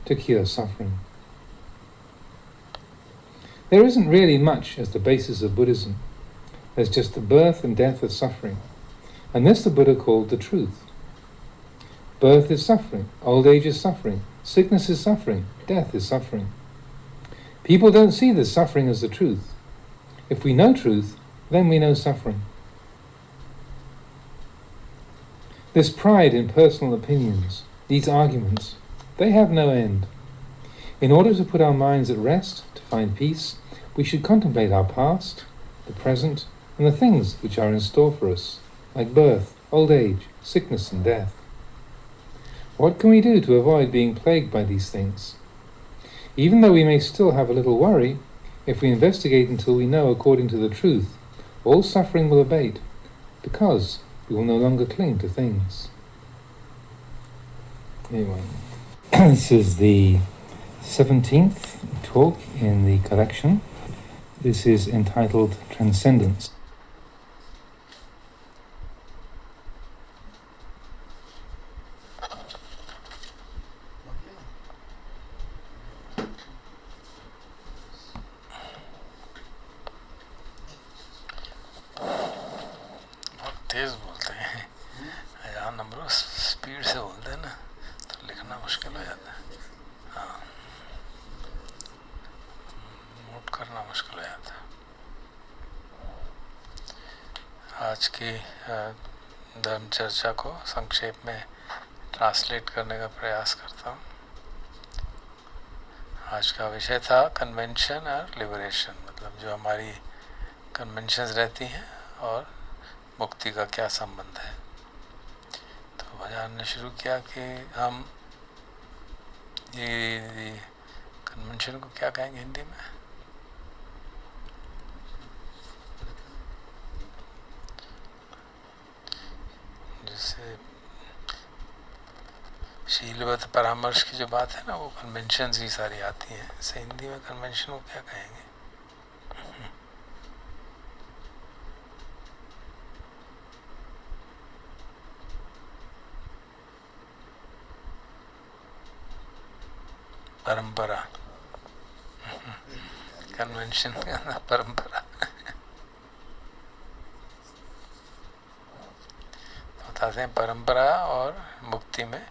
to cure suffering. There isn't really much as the basis of Buddhism. There's just the birth and death of suffering, and this the Buddha called the truth. Birth is suffering, old age is suffering, sickness is suffering, death is suffering. People don't see this suffering as the truth. If we know truth, then we know suffering. This pride in personal opinions, these arguments, they have no end. In order to put our minds at rest, to find peace, we should contemplate our past, the present, and the things which are in store for us, like birth, old age, sickness and death. What can we do to avoid being plagued by these things? Even though we may still have a little worry, if we investigate until we know according to the truth, all suffering will abate, because we will no longer cling to things. Anyway, this is the 17th talk in the collection. This is entitled Transcendence. तेज बोलते हैं अजान अमरो, speed से बोलते हैं ना तो लिखना मुश्किल हो जाता है। हाँ, नोट करना मुश्किल हो जाता है। आज की धर्म चर्चा को संक्षेप में ट्रांसलेट करने का प्रयास करता हूँ। आज का विषय था कन्वेंशन और लिबरेशन, मतलब जो हमारी कन्वेंशंस रहती हैं और मुक्ति का क्या संबंध है। तो आजान ने शुरू किया कि हम ये कन्वेंशन को क्या कहेंगे हिंदी में, जैसे शीलवत परामर्श की जो बात है ना, वो कन्वेंशंस ही सारी आती हैं। इसे हिंदी में कन्वेंशन को क्या कहेंगे? परंपरा, कन्वेंशन का परंपरा। बताते हैं परंपरा और मुक्ति में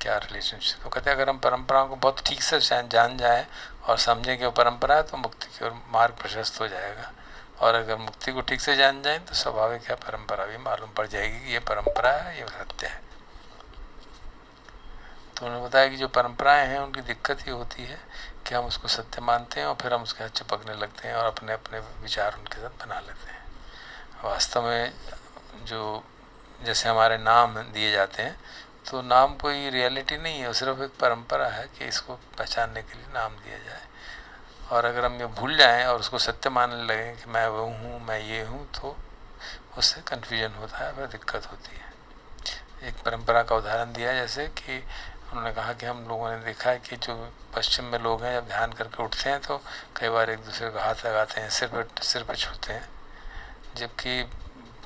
क्या रिलेशनशिप। तो कहते हैं अगर हम परंपराओं को बहुत ठीक से जान जाएं और समझें कि वो परंपरा है तो मुक्ति की ओर मार्ग प्रशस्त हो जाएगा, और अगर मुक्ति को ठीक से जान जाएं तो स्वाभाविक है परंपरा भी मालूम पड़ जाएगी कि ये परंपरा है, ये सत्य है। तो उन्होंने बताया कि जो परंपराएं हैं उनकी दिक्कत ये होती है कि हम उसको सत्य मानते हैं और फिर हम उसके हाथ चिपकने लगते हैं और अपने अपने विचार उनके साथ बना लेते हैं। वास्तव में जो जैसे हमारे नाम दिए जाते हैं तो नाम कोई रियलिटी नहीं है, वो सिर्फ एक परंपरा है कि इसको पहचानने के लिए नाम दिया जाए। और अगर हम ये भूल जाएं और उसको सत्य मानने लगें कि मैं वो हूँ, मैं ये हूँ, तो उससे कन्फ्यूजन होता है, फिर दिक्कत होती है। एक परंपरा का उदाहरण दिया, जैसे कि उन्होंने कहा कि हम लोगों ने देखा है कि जो पश्चिम में लोग हैं जब ध्यान करके उठते हैं तो कई बार एक दूसरे को हाथ लगाते हैं, सिर पे छूते हैं, जबकि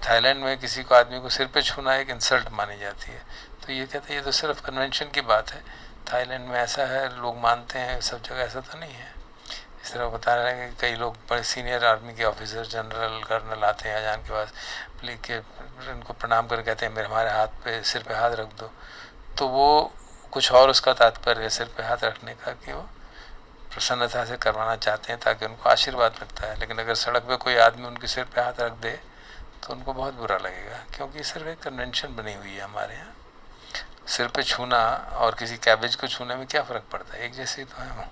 थाईलैंड में किसी को आदमी को सिर पे छूना एक इंसल्ट मानी जाती है। तो ये कहते हैं ये तो सिर्फ कन्वेंशन की बात है, थाईलैंड में ऐसा है, लोग मानते हैं, सब जगह ऐसा तो नहीं है। इस तरह बता रहे हैं कि कई लोग बड़े सीनियर आर्मी के ऑफिसर, जनरल, कर्नल आते हैं अजान के पास, लेके उनको प्रणाम कर कहते हैं मेरे हमारे हाथ पे, सिर पे हाथ रख दो। तो वो कुछ और उसका तात्पर्य है सिर पे हाथ रखने का कि वो प्रसन्नता से करवाना चाहते हैं ताकि उनको आशीर्वाद मिलता है। लेकिन अगर सड़क पे कोई आदमी उनके सिर पे हाथ रख दे तो उनको बहुत बुरा लगेगा, क्योंकि सिर्फ एक कन्वेंशन बनी हुई है हमारे यहाँ। सिर पे छूना और किसी कैबेज को छूने में क्या फ़र्क पड़ता है, एक जैसे ही तो है वो।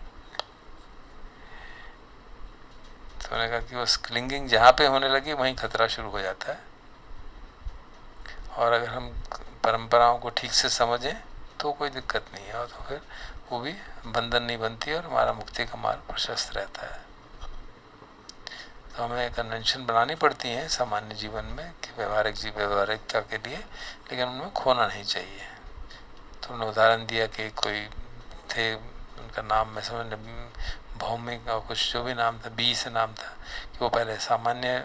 तो उन्होंने कहा कि वो क्लिंगिंग जहाँ पे होने लगी वहीं खतरा शुरू हो जाता है। और अगर हम परंपराओं को ठीक से समझें तो कोई दिक्कत नहीं है, और तो फिर वो भी बंधन नहीं बनती और हमारा मुक्ति का मार्ग प्रशस्त रहता है। तो हमें कन्वेंशन बनानी पड़ती हैं सामान्य जीवन में कि व्यवहारिकता के लिए, लेकिन उनमें खोना नहीं चाहिए। तो उन्होंने उदाहरण दिया कि कोई थे, उनका नाम मैं समझ भौमिक और कुछ जो भी नाम था, बी से नाम था, कि वो पहले सामान्य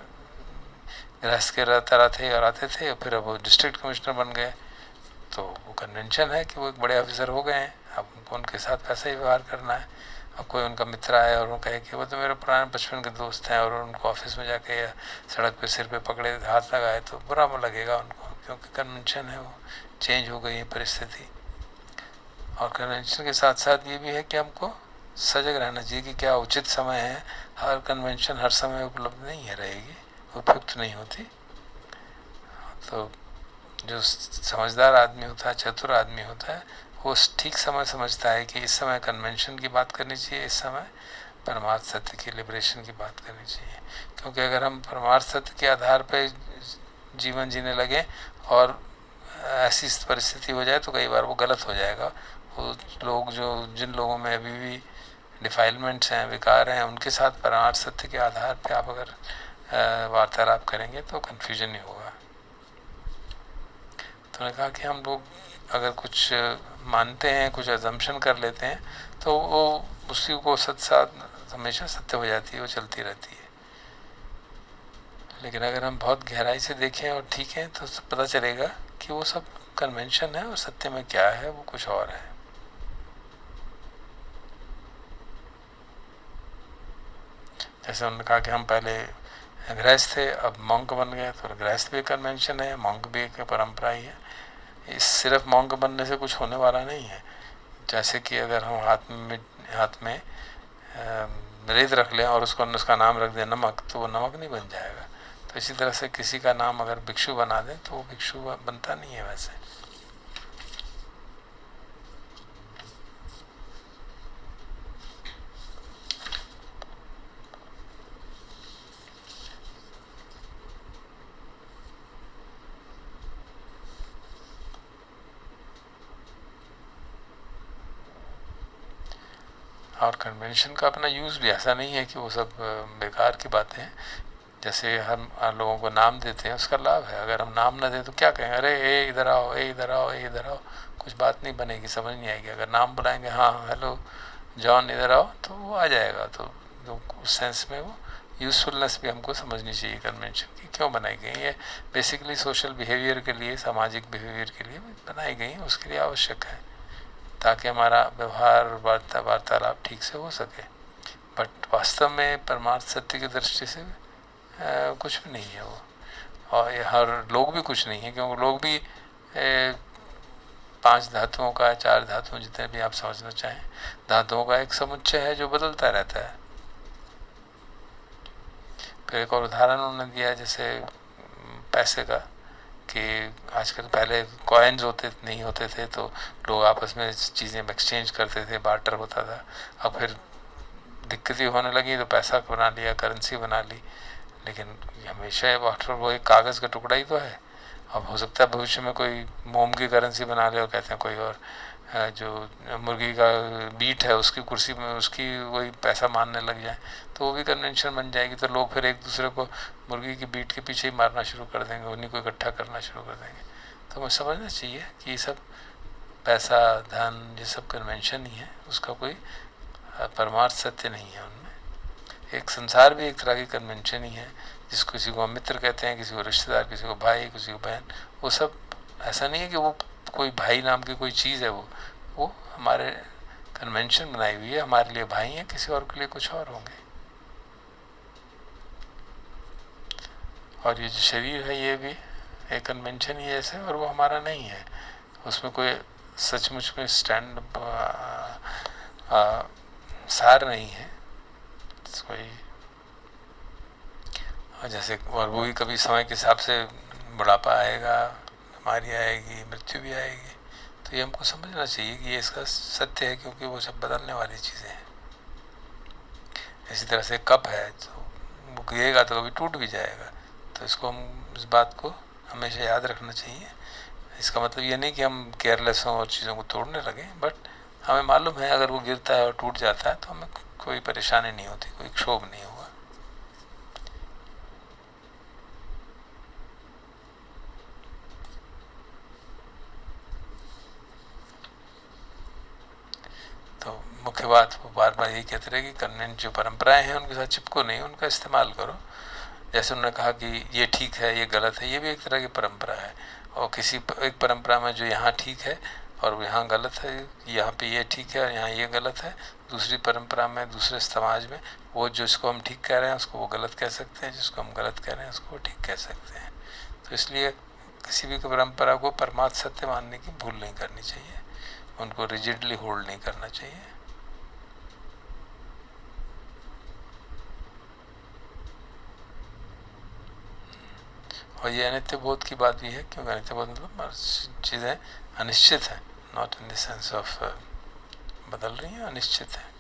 गृहस्थ के तरह थे और आते थे, फिर अब वो डिस्ट्रिक्ट कमिश्नर बन गए। तो वो कन्वेंशन है कि वो एक बड़े ऑफिसर हो गए हैं, अब उनको उनके साथ वैसा ही व्यवहार करना है। अब कोई उनका मित्र आए और वो कहे कि वो तो मेरे पुराने बचपन के दोस्त हैं, और उनको ऑफिस में जाके या सड़क पे सिर पे पकड़े हाथ लगाए तो बुरा लगेगा उनको, क्योंकि कन्वेंशन है, वो चेंज हो गई है परिस्थिति। और कन्वेंशन के साथ साथ ये भी है कि हमको सजग रहना चाहिए कि क्या उचित समय है। हर कन्वेंशन हर समय उपलब्ध नहीं है रहेगी, उपयुक्त नहीं होती। तो जो समझदार आदमी होता है, चतुर आदमी होता है, वो ठीक समय समझता है कि इस समय कन्वेंशन की बात करनी चाहिए, इस समय परमार्थ सत्य की लिबरेशन की बात करनी चाहिए। क्योंकि अगर हम परमार्थ सत्य के आधार पर जीवन जीने लगे और ऐसी परिस्थिति हो जाए तो कई बार वो गलत हो जाएगा। वो लोग जिन लोगों में अभी भी डिफाइलमेंट्स हैं, विकार हैं, उनके साथ परमार्थ सत्य के आधार पे आप अगर वार्तालाप करेंगे तो कन्फ्यूजन ही होगा। तो उन्होंने कहा कि हम लोग अगर कुछ मानते हैं, कुछ अजम्पशन कर लेते हैं, तो वो उसी को साथ हमेशा सत्य हो जाती है, वो चलती रहती है। लेकिन अगर हम बहुत गहराई से देखें और ठीक है तो पता चलेगा कि वो सब कन्वेंशन है और सत्य में क्या है वो कुछ और है। जैसे उन्होंने कहा कि हम पहले गृहस्थ थे, अब मॉन्क बन गए, तो गृहस्थ भी कन्वेंशन है, मॉन्क भी एक परंपरा ही है। इस सिर्फ मॉन्क बनने से कुछ होने वाला नहीं है। जैसे कि अगर हम हाथ में रेत रख लें और उसका नाम रख दें नमक, तो वो नमक नहीं बन जाएगा। तो इसी तरह से किसी का नाम अगर भिक्षु बना दें तो वो भिक्षु बनता नहीं है वैसे। और कन्वेंशन का अपना यूज़ भी ऐसा नहीं है कि वो सब बेकार की बातें हैं। जैसे हम लोगों को नाम देते हैं, उसका लाभ है। अगर हम नाम ना दें तो क्या कहेंगे, अरे ए इधर आओ, ए इधर आओ, ए इधर आओ, कुछ बात नहीं बनेगी, समझ नहीं आएगी। अगर नाम बुलाएंगे, हाँ हेलो जॉन इधर आओ, तो वो आ जाएगा। तो उस सेंस में वो यूज़फुलनेस भी हमको समझनी चाहिए कन्वेंशन की क्यों बनाई गई। ये बेसिकली सोशल बिहेवियर के लिए, सामाजिक बिहेवियर के लिए बनाई गई है, उसके लिए आवश्यक है, ताकि हमारा व्यवहार वार्तालाप ठीक से हो सके। बट वास्तव में परमार्थ सत्य की दृष्टि से कुछ भी नहीं है वो। और हर लोग भी कुछ नहीं है, क्योंकि लोग भी 5 धातुओं का, 4 धातुओं, जितने भी आप समझना चाहें, धातुओं का एक समुच्चय है जो बदलता रहता है। फिर एक और उदाहरण उन्होंने दिया जैसे पैसे का, कि आजकल पहले कॉइन्स नहीं होते थे तो लोग आपस में चीज़ें एक्सचेंज करते थे, बार्टर होता था। अब फिर दिक्कतें होने लगी तो पैसा बना लिया, करेंसी बना ली। लेकिन हमेशा बार्टर वो एक कागज़ का टुकड़ा ही तो है। अब हो सकता है भविष्य में कोई मोम की करेंसी बना ले, और कहते हैं कोई और जो मुर्गी का बीट है उसकी कुर्सी में उसकी वही पैसा मानने लग जाए, तो वो भी कन्वेंशन बन जाएगी। तो लोग फिर एक दूसरे को मुर्गी की बीट के पीछे ही मारना शुरू कर देंगे, उन्हीं को इकट्ठा करना शुरू कर देंगे। तो हमें समझना चाहिए कि ये सब पैसा, धन, ये सब कन्वेंशन ही है, उसका कोई परमार्थ सत्य नहीं है उनमें। एक संसार भी एक तरह की कन्वेंशन ही है, जिसको किसी को मित्र कहते हैं, किसी को रिश्तेदार, किसी को भाई, किसी को बहन। वो सब ऐसा नहीं है कि वो कोई भाई नाम की कोई चीज़ है, वो हमारे कन्वेंशन बनाई हुई है। हमारे लिए भाई हैं, किसी और के लिए कुछ और होंगे। और ये जो शरीर है ये भी एक कन्वेंशन ही ऐसे, और वो हमारा नहीं है। उसमें कोई सचमुच में सार नहीं है कोई। और जैसे और वो भी कभी समय के हिसाब से बुढ़ापा आएगा, बीमारी आएगी, मृत्यु भी आएगी। तो ये हमको समझना चाहिए कि ये इसका सत्य है, क्योंकि वो सब बदलने वाली चीज़ें हैं। इसी तरह से कप है, तो वो गिरेगा तो कभी टूट भी जाएगा। तो इसको हम इस बात को हमेशा याद रखना चाहिए। इसका मतलब ये नहीं कि हम केयरलेस हों और चीज़ों को तोड़ने लगें, बट हमें मालूम है अगर वो गिरता है और टूट जाता है तो हमें कोई परेशानी नहीं होती, कोई क्षोभ नहीं होगा। तो मुख्य बात वो बार बार यही कहते रहे कि कन्वेंट जो परंपराएं हैं उनके साथ चिपको नहीं, उनका इस्तेमाल करो। जैसे उन्होंने कहा कि ये ठीक है, ये गलत है, ये भी एक तरह की परंपरा है। और किसी एक परंपरा में जो यहाँ ठीक है और यहाँ गलत है, यहाँ पे ये ठीक है और यहाँ ये गलत है, दूसरी परंपरा में, दूसरे समाज में वो जिसको हम ठीक कह रहे हैं उसको वो गलत कह सकते हैं, जिसको हम गलत कह रहे हैं उसको वो ठीक कह सकते हैं। तो इसलिए किसी भी परंपरा को परमार्थ सत्य मानने की भूल नहीं करनी चाहिए, उनको रिजिडली होल्ड नहीं करना चाहिए। और ये अनित्य बोध की बात भी है, क्योंकि अनित्य बोध मतलब चीज़ें अनिश्चित हैं, not in the sense of बदल रही हैं, अनिश्चित है।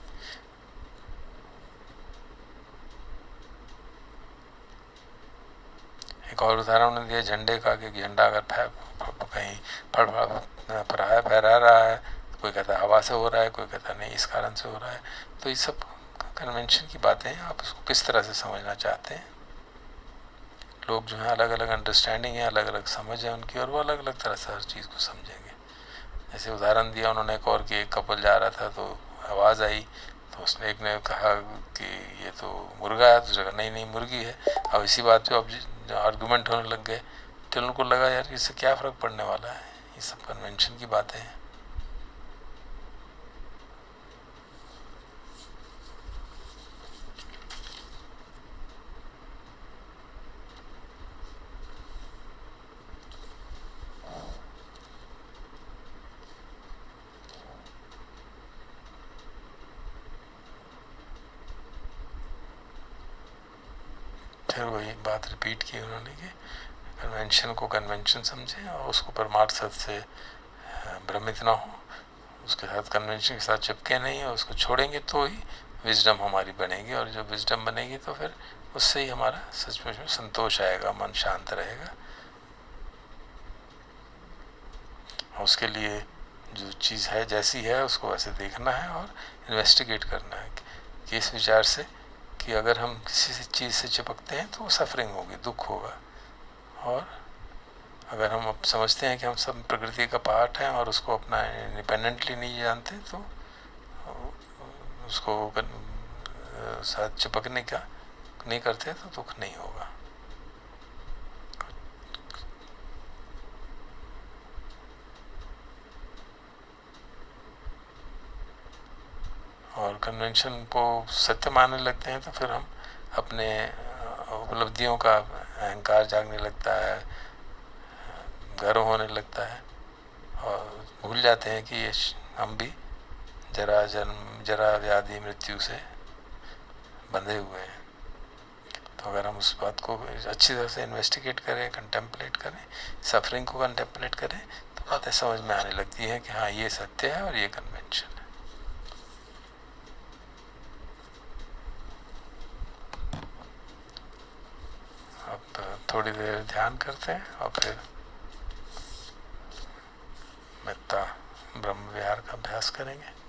एक और उदाहरण उन्होंने दिया झंडे का कि झंडा अगर कहीं फहरा रहा है, कोई कहता है हवा से हो रहा है, कोई कहता है नहीं इस कारण से हो रहा है। तो ये सब कन्वेंशन की बातें हैं, आप इसको किस तरह से समझना चाहते हैं। लोग जो हैं अलग अलग अंडरस्टैंडिंग है, अलग अलग समझ है उनकी, और वो अलग अलग तरह से हर चीज़ को समझेंगे। जैसे उदाहरण दिया उन्होंने एक और कि एक कपल जा रहा था तो आवाज़ आई, तो उसने एक ने कहा कि ये तो मुर्गा है, दूसरे कहा नहीं नहीं मुर्गी है। अब इसी बात पे अब आर्गूमेंट होने लग गए, तो उनको लगा यार इससे क्या फ़र्क पड़ने वाला है, ये सब कन्वेंशन की बातें हैं। फिर वही बात रिपीट की उन्होंने कि कन्वेंशन को कन्वेंशन समझें और उसको परमार्थ सत्य से भ्रमित ना हो, उसके साथ कन्वेंशन के साथ चिपके नहीं, और उसको छोड़ेंगे तो ही विजडम हमारी बनेगी, और जब विजडम बनेगी तो फिर उससे ही हमारा सचमुच में संतोष आएगा, मन शांत रहेगा। और उसके लिए जो चीज़ है जैसी है उसको वैसे देखना है और इन्वेस्टिगेट करना है कि इस विचार से कि अगर हम किसी चीज़ से चिपकते हैं तो सफरिंग होगी, दुख होगा। और अगर हम अब समझते हैं कि हम सब प्रकृति का पार्ट हैं और उसको अपना इंडिपेंडेंटली नहीं जानते, तो उसको साथ चिपकने का नहीं करते तो दुख नहीं होगा। और कन्वेंशन को सत्य मानने लगते हैं तो फिर हम अपने उपलब्धियों का अहंकार जागने लगता है, गर्व होने लगता है, और भूल जाते हैं कि ये हम भी जरा व्याधि मृत्यु से बंधे हुए हैं। तो अगर हम उस बात को अच्छी तरह से इन्वेस्टिगेट करें, कंटेम्पलेट करें, सफरिंग को कंटेम्पलेट करें, तो बातें समझ में आने लगती हैं कि हाँ ये सत्य है और ये कन्वेंशन है। अब थोड़ी देर ध्यान करते हैं और फिर मेत्ता ब्रह्म विहार का अभ्यास करेंगे।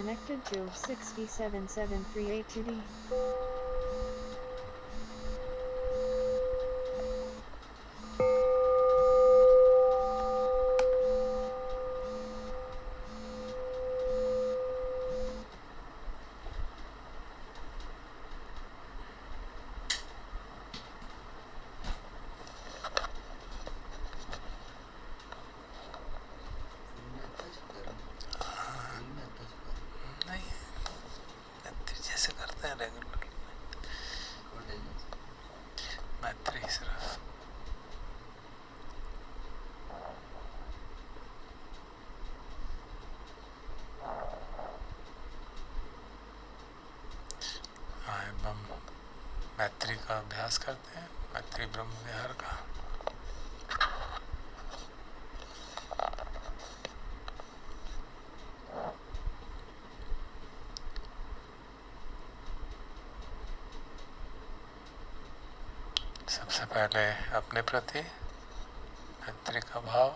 Connected Job 6B7738 2D. नहीं, मैत्री जैसे करते हैं रेगुलर, मैत्री सिर्फ। हम मैत्री का अभ्यास करते हैं, मैत्री ब्रह्म विहार का। सबसे पहले अपने प्रति मैत्री का भाव,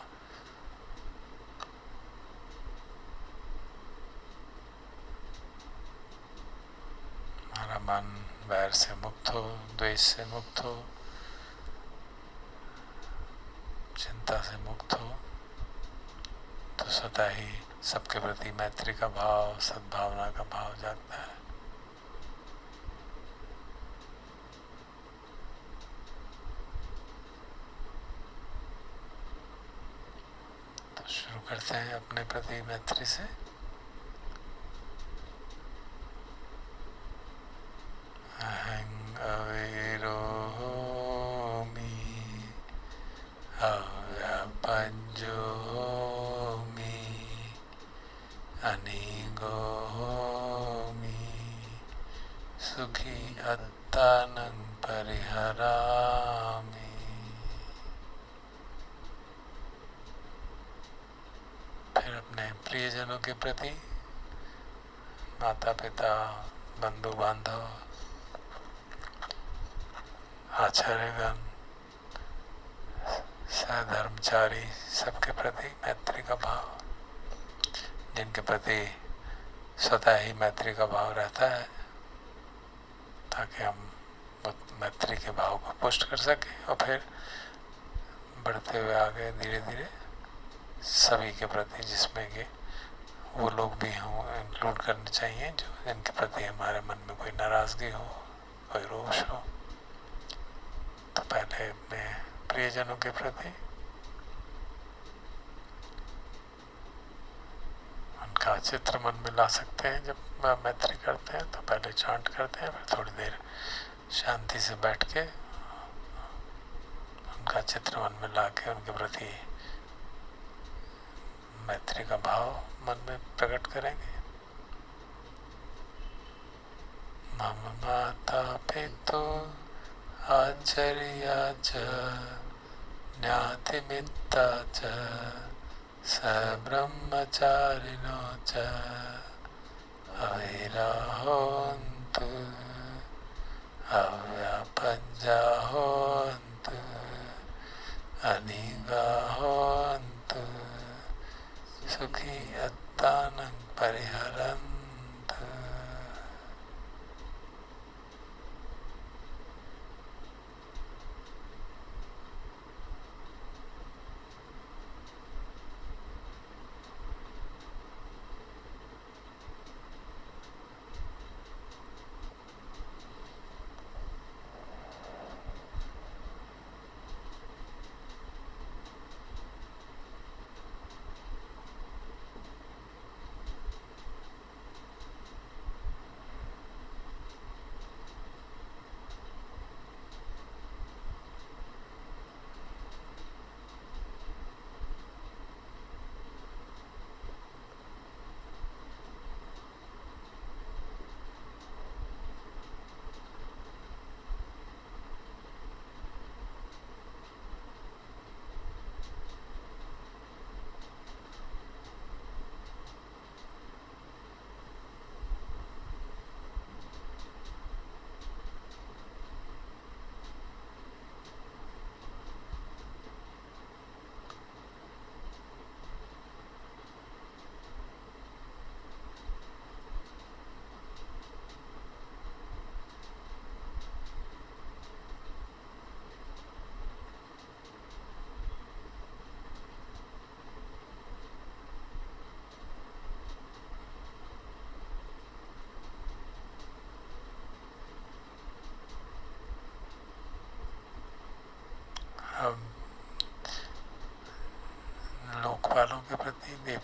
हमारा मन वैर से मुक्त हो, द्वेष से मुक्त हो, चिंता से मुक्त हो, तो स्वतः ही सबके प्रति मैत्री का भाव, सद्भावना का भाव जागता है। तो शुरू करते हैं अपने प्रति मैत्री से। अहं अवेरोमि अव्यापज्योमि अनिगोमि सुखी अत्तानं परिहरामि। फिर अपने प्रियजनों के प्रति, माता पिता, बंधु बांधव, आचार्यगण, सहधर्मचारी, सबके प्रति मैत्री का भाव, जिनके प्रति स्वतः ही मैत्री का भाव रहता है, ताकि हम मैत्री के भाव को पुष्ट कर सकें और फिर बढ़ते हुए आगे धीरे धीरे सभी के प्रति, जिसमें कि वो लोग भी हों, इंक्लूड करने चाहिए जो जिनके प्रति हमारे मन में कोई नाराज़गी हो, कोई रोष हो। तो पहले अपने प्रियजनों के प्रति, उनका चित्र मन में ला सकते हैं। जब मैत्री करते हैं तो पहले चांट करते हैं, फिर थोड़ी देर शांति से बैठ के उनका चित्र मन में ला के उनके प्रति मैत्री का भाव मन में प्रकट करेंगे। मम माता पितु आचार्या च ज्ञातिमित्ता च सब्रह्मचारिणो च अविराहोन्तु अव्यापज्याहोन्तु अनिगाहोन्तु सुखी अत्तानं परिहरन्तु।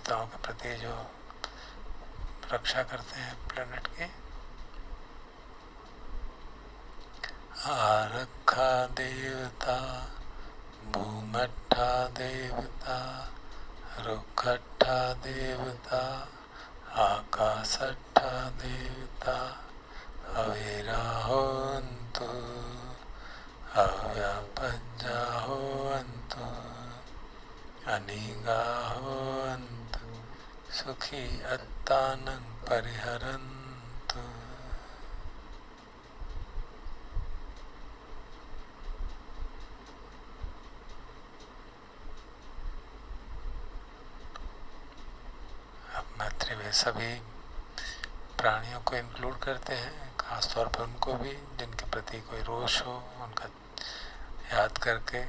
देवताओं के प्रति जो रक्षा करते हैं प्लेनेट की। आरक्षा देवता, भूमट्ठा देवता, रुखट्ठा देवता, आकाशट्ठा देवता, अवेरा होन्तु, अव्यापज्जा होन्तु, अनीगा होन्तु, सुखी अत्तानं परिहरन्तु। अब मैत्री में सभी प्राणियों को इंक्लूड करते हैं, खासतौर पर उनको भी जिनके प्रति कोई रोष हो, उनका याद करके,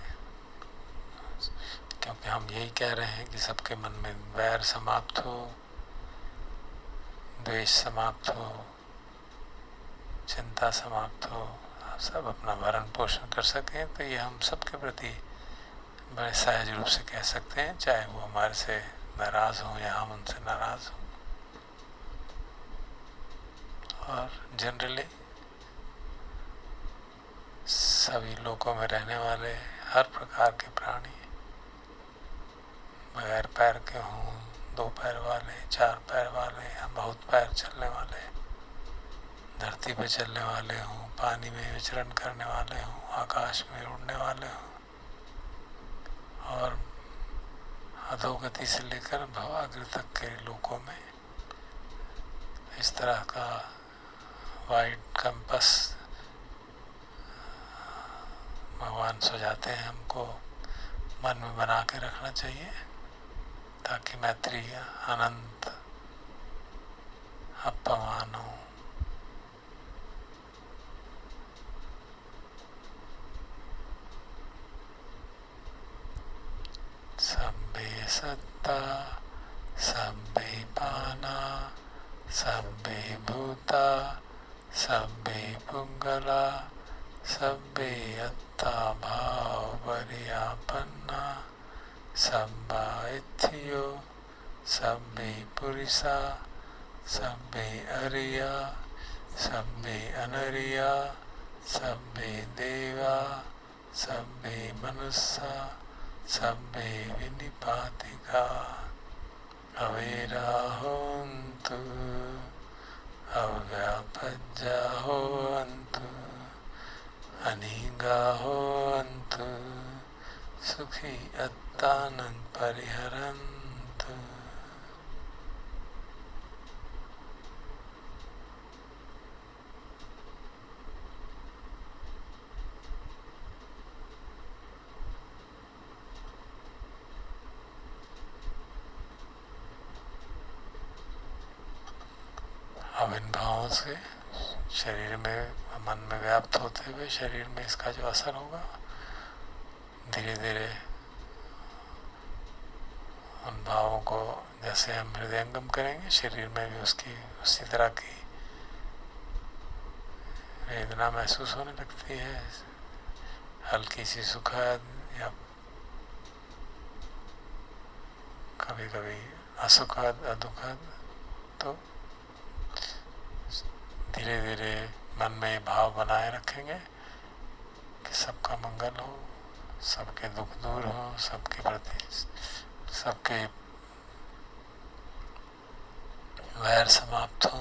क्योंकि हम यही कह रहे हैं कि सबके मन में वैर समाप्त हो, द्वेष समाप्त हो, चिंता समाप्त हो, सब अपना भरण पोषण कर सकें। तो ये हम सबके प्रति बड़े सहज रूप से कह सकते हैं, चाहे वो हमारे से नाराज़ हों या हम उनसे नाराज़ हों। और जनरली सभी लोकों में रहने वाले हर प्रकार के प्राणी, बगैर पैर के हों, 2 पैर वाले, 4 पैर वाले या बहुत पैर चलने वाले, धरती पर चलने वाले हों, पानी में विचरण करने वाले हों, आकाश में उड़ने वाले हों, और अधोगति से लेकर भवाग्र तक के लोकों में इस तरह का वाइड कंपस भगवान सुझाते हैं हमको मन में बना के रखना चाहिए, ताकि मैत्री अनंत अपमान हो। सब्बे सत्ता, सब्बे पाना, सब्बे भूता, सब्बे पुंगला, सब्बे अत्ता भाव परियापन्ना, सब्बा इत्थियो, सब्बे पुरिसा, सब्बे अरिया, सब्बे अनरिया, सब्बे देवा, सब्बे मनुष्या, सब्बे विनिपातिका, अवेरा होन्तु, अव्यापज्जा होन्तु, अनीगा होन्तु, सुखी अत्तानं परिहरन्तु। अब इन भावों से शरीर में, मन में व्याप्त होते हुए शरीर में इसका जो असर होगा, धीरे धीरे उन भावों को जैसे हम हृदयंगम करेंगे, शरीर में भी उसकी उसी तरह की वेदना महसूस होने लगती है, हल्की सी सुखद या कभी कभी असुखद, अदुखद। तो धीरे धीरे मन में भाव बनाए रखेंगे कि सबका मंगल हो, सबके दुख दूर हो, सबके प्रति, सबके वैर समाप्त हो,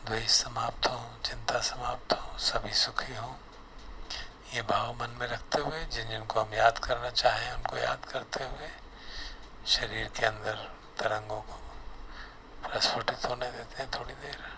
द्वेष समाप्त हो, चिंता समाप्त हो, सभी सुखी हो। ये भाव मन में रखते हुए जिन जिनको हम याद करना चाहें उनको याद करते हुए शरीर के अंदर तरंगों को प्रस्फुटित होने देते हैं थोड़ी देर।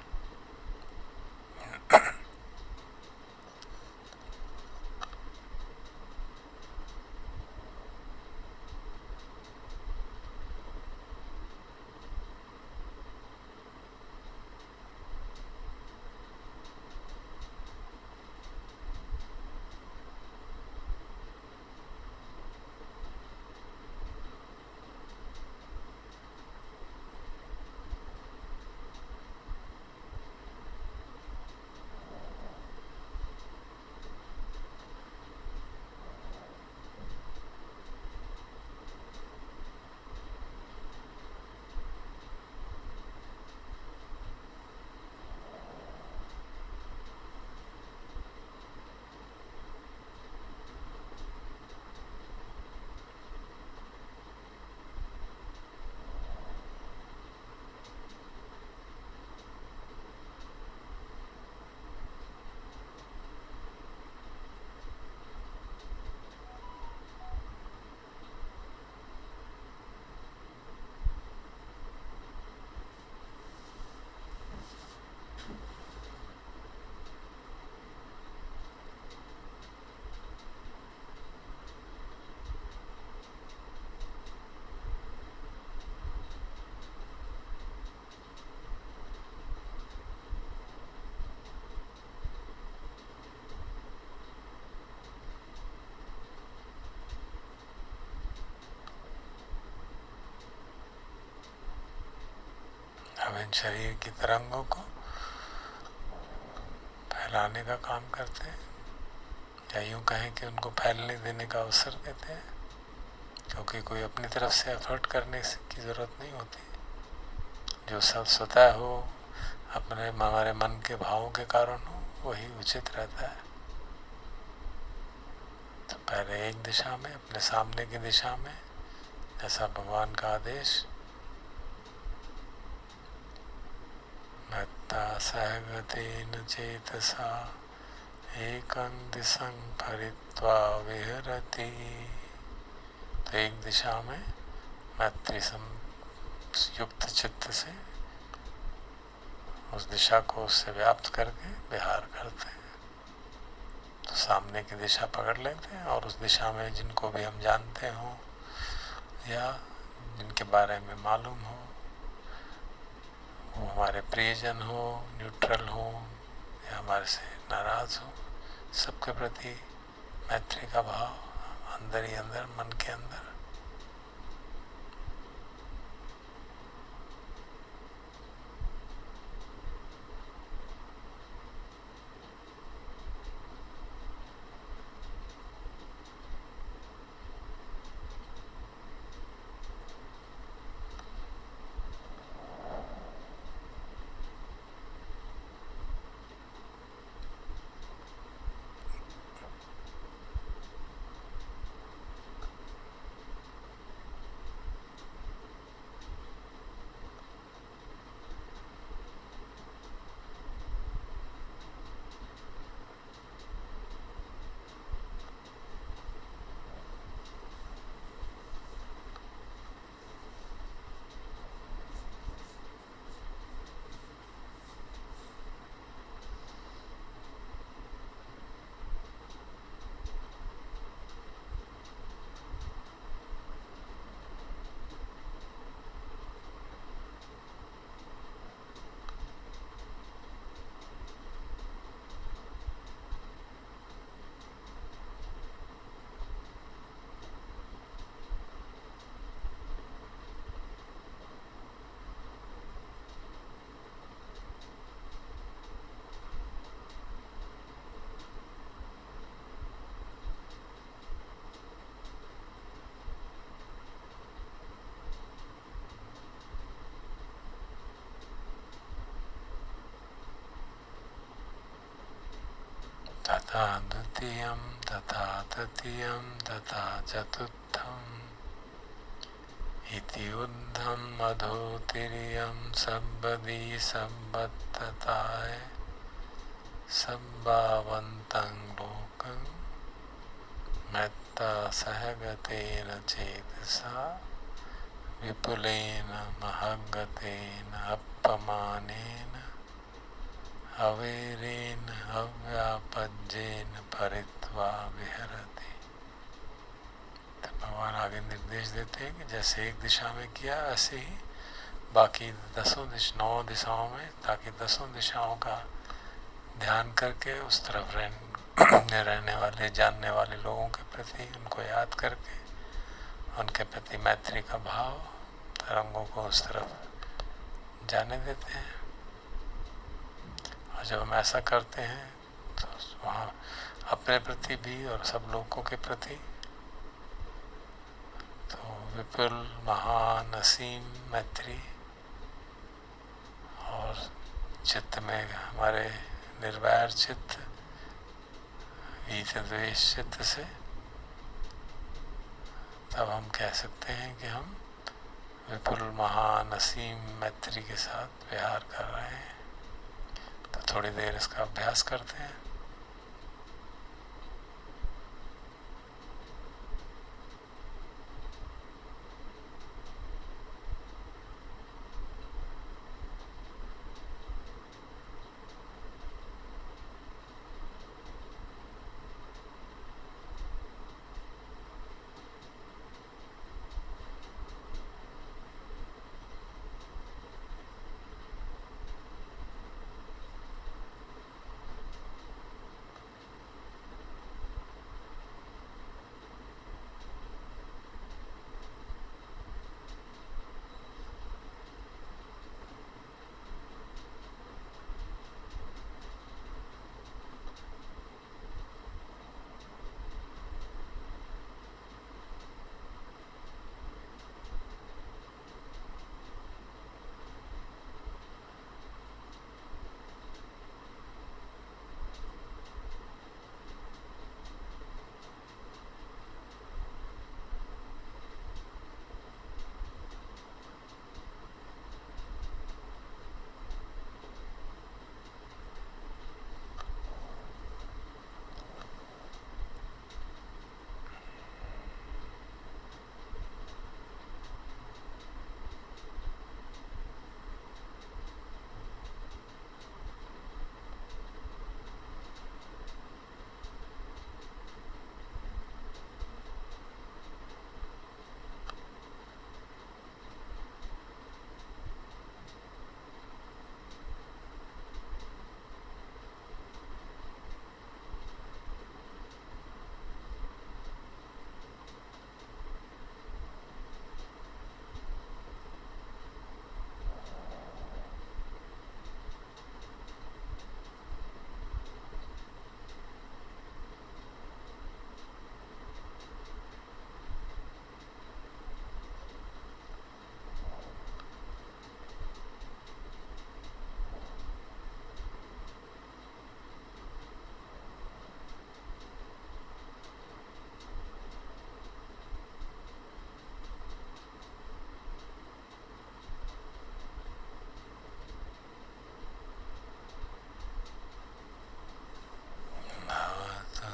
शरीर की तरंगों को फैलाने का काम करते हैं, या यूँ कहें कि उनको फैलने देने का अवसर देते हैं, क्योंकि कोई अपनी तरफ से एफर्ट करने की ज़रूरत नहीं होती। जो सब स्वतः हो, अपने हमारे मन के भावों के कारण हो, वही उचित रहता है। तो पहले एक दिशा में, अपने सामने की दिशा में, जैसा भगवान का आदेश, मत्ता सहगतेन चेतसा एकं दिशं फरित्वा विहरति। तो एक दिशा में मैत्री युक्त चित्त से उस दिशा को उससे व्याप्त करके विहार करते हैं। तो सामने की दिशा पकड़ लेते हैं और उस दिशा में जिनको भी हम जानते हों या जिनके बारे में मालूम हो, वो हमारे प्रियजन हो, न्यूट्रल हो या हमारे से नाराज़ हो, सबके प्रति मैत्री का भाव अंदर ही अंदर, मन के अंदर। तथा द्वितीयं तथा तृतीयं तथा चतुर्थम् इति ऊर्ध्वं अधोतिर्यं सब्बदी सब्बत्तताय सब्बावन्तं लोकं मेत्ता सहगतेन चेतसा विपुलेन महगतेन अपमानेन अवेरेन अव्यापज्येन फरित्वा विहरति। तो भगवान आगे निर्देश देते हैं कि जैसे एक दिशा में किया, ऐसे ही बाकी 9 दिशाओं में, ताकि 10 दिशाओं का ध्यान करके उस तरफ रहने वाले, जानने वाले लोगों के प्रति उनको याद करके उनके प्रति मैत्री का भाव तरंगों को उस तरफ जाने देते हैं। और जब हम ऐसा करते हैं तो वहाँ अपने प्रति भी और सब लोगों के प्रति तो विपुल, महान, असीम मैत्री, और चित्त में हमारे निर्वैर चित्त, वीत द्वेष चित्त से, तब हम कह सकते हैं कि हम विपुल, महान, असीम मैत्री के साथ विहार कर रहे हैं। तो थोड़ी देर इसका अभ्यास करते हैं।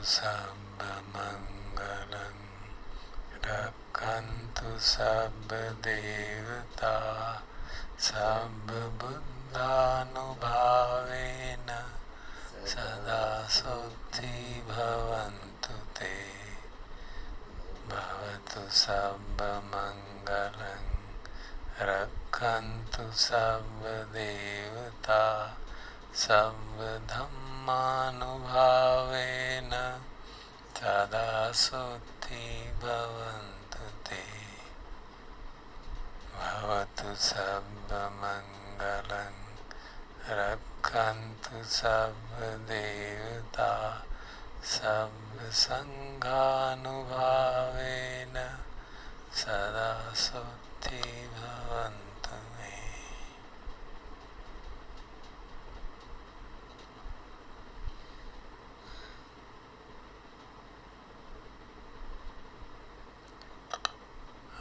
Sabbamangalam Rakkantu Sabbadevata Sabbabuddhanubhavena Sada Sutti Bhavantu Te Bhavatu Sabbamangalam Rakkantu Sabbadevata Sabbadhammanubhavena Sada Sutti Bhavantu Te Bhavatu Sabbamangalam Rakkantu Sabbadevata Sabbasanghanubhavena Sada Sutti Bhavantu Me.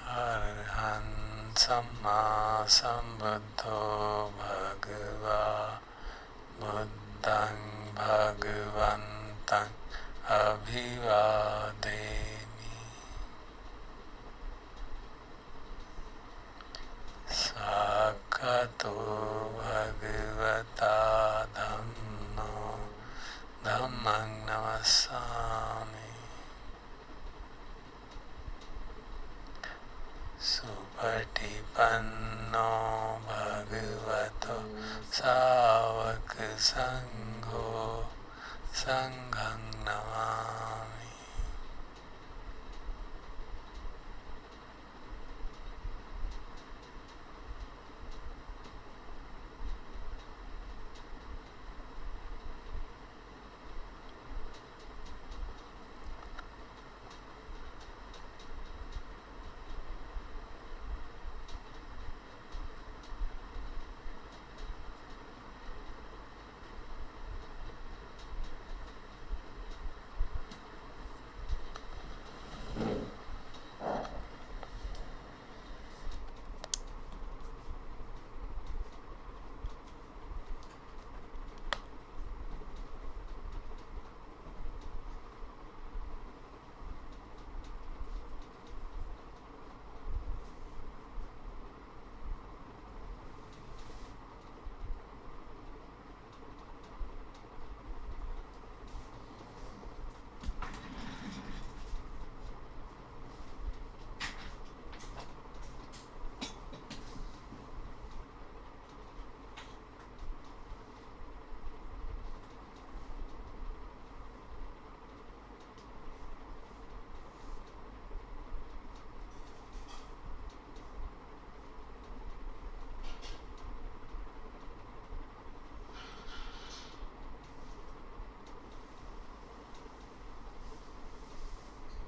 Arhan Samma Sambuddho Bhagava Buddhang Bhagavantang Abhivademi Sakato Bhagavata Dhammo Dhammang Namassami Supatipanno Bhagavato Savaka Sangho Sanghang Namami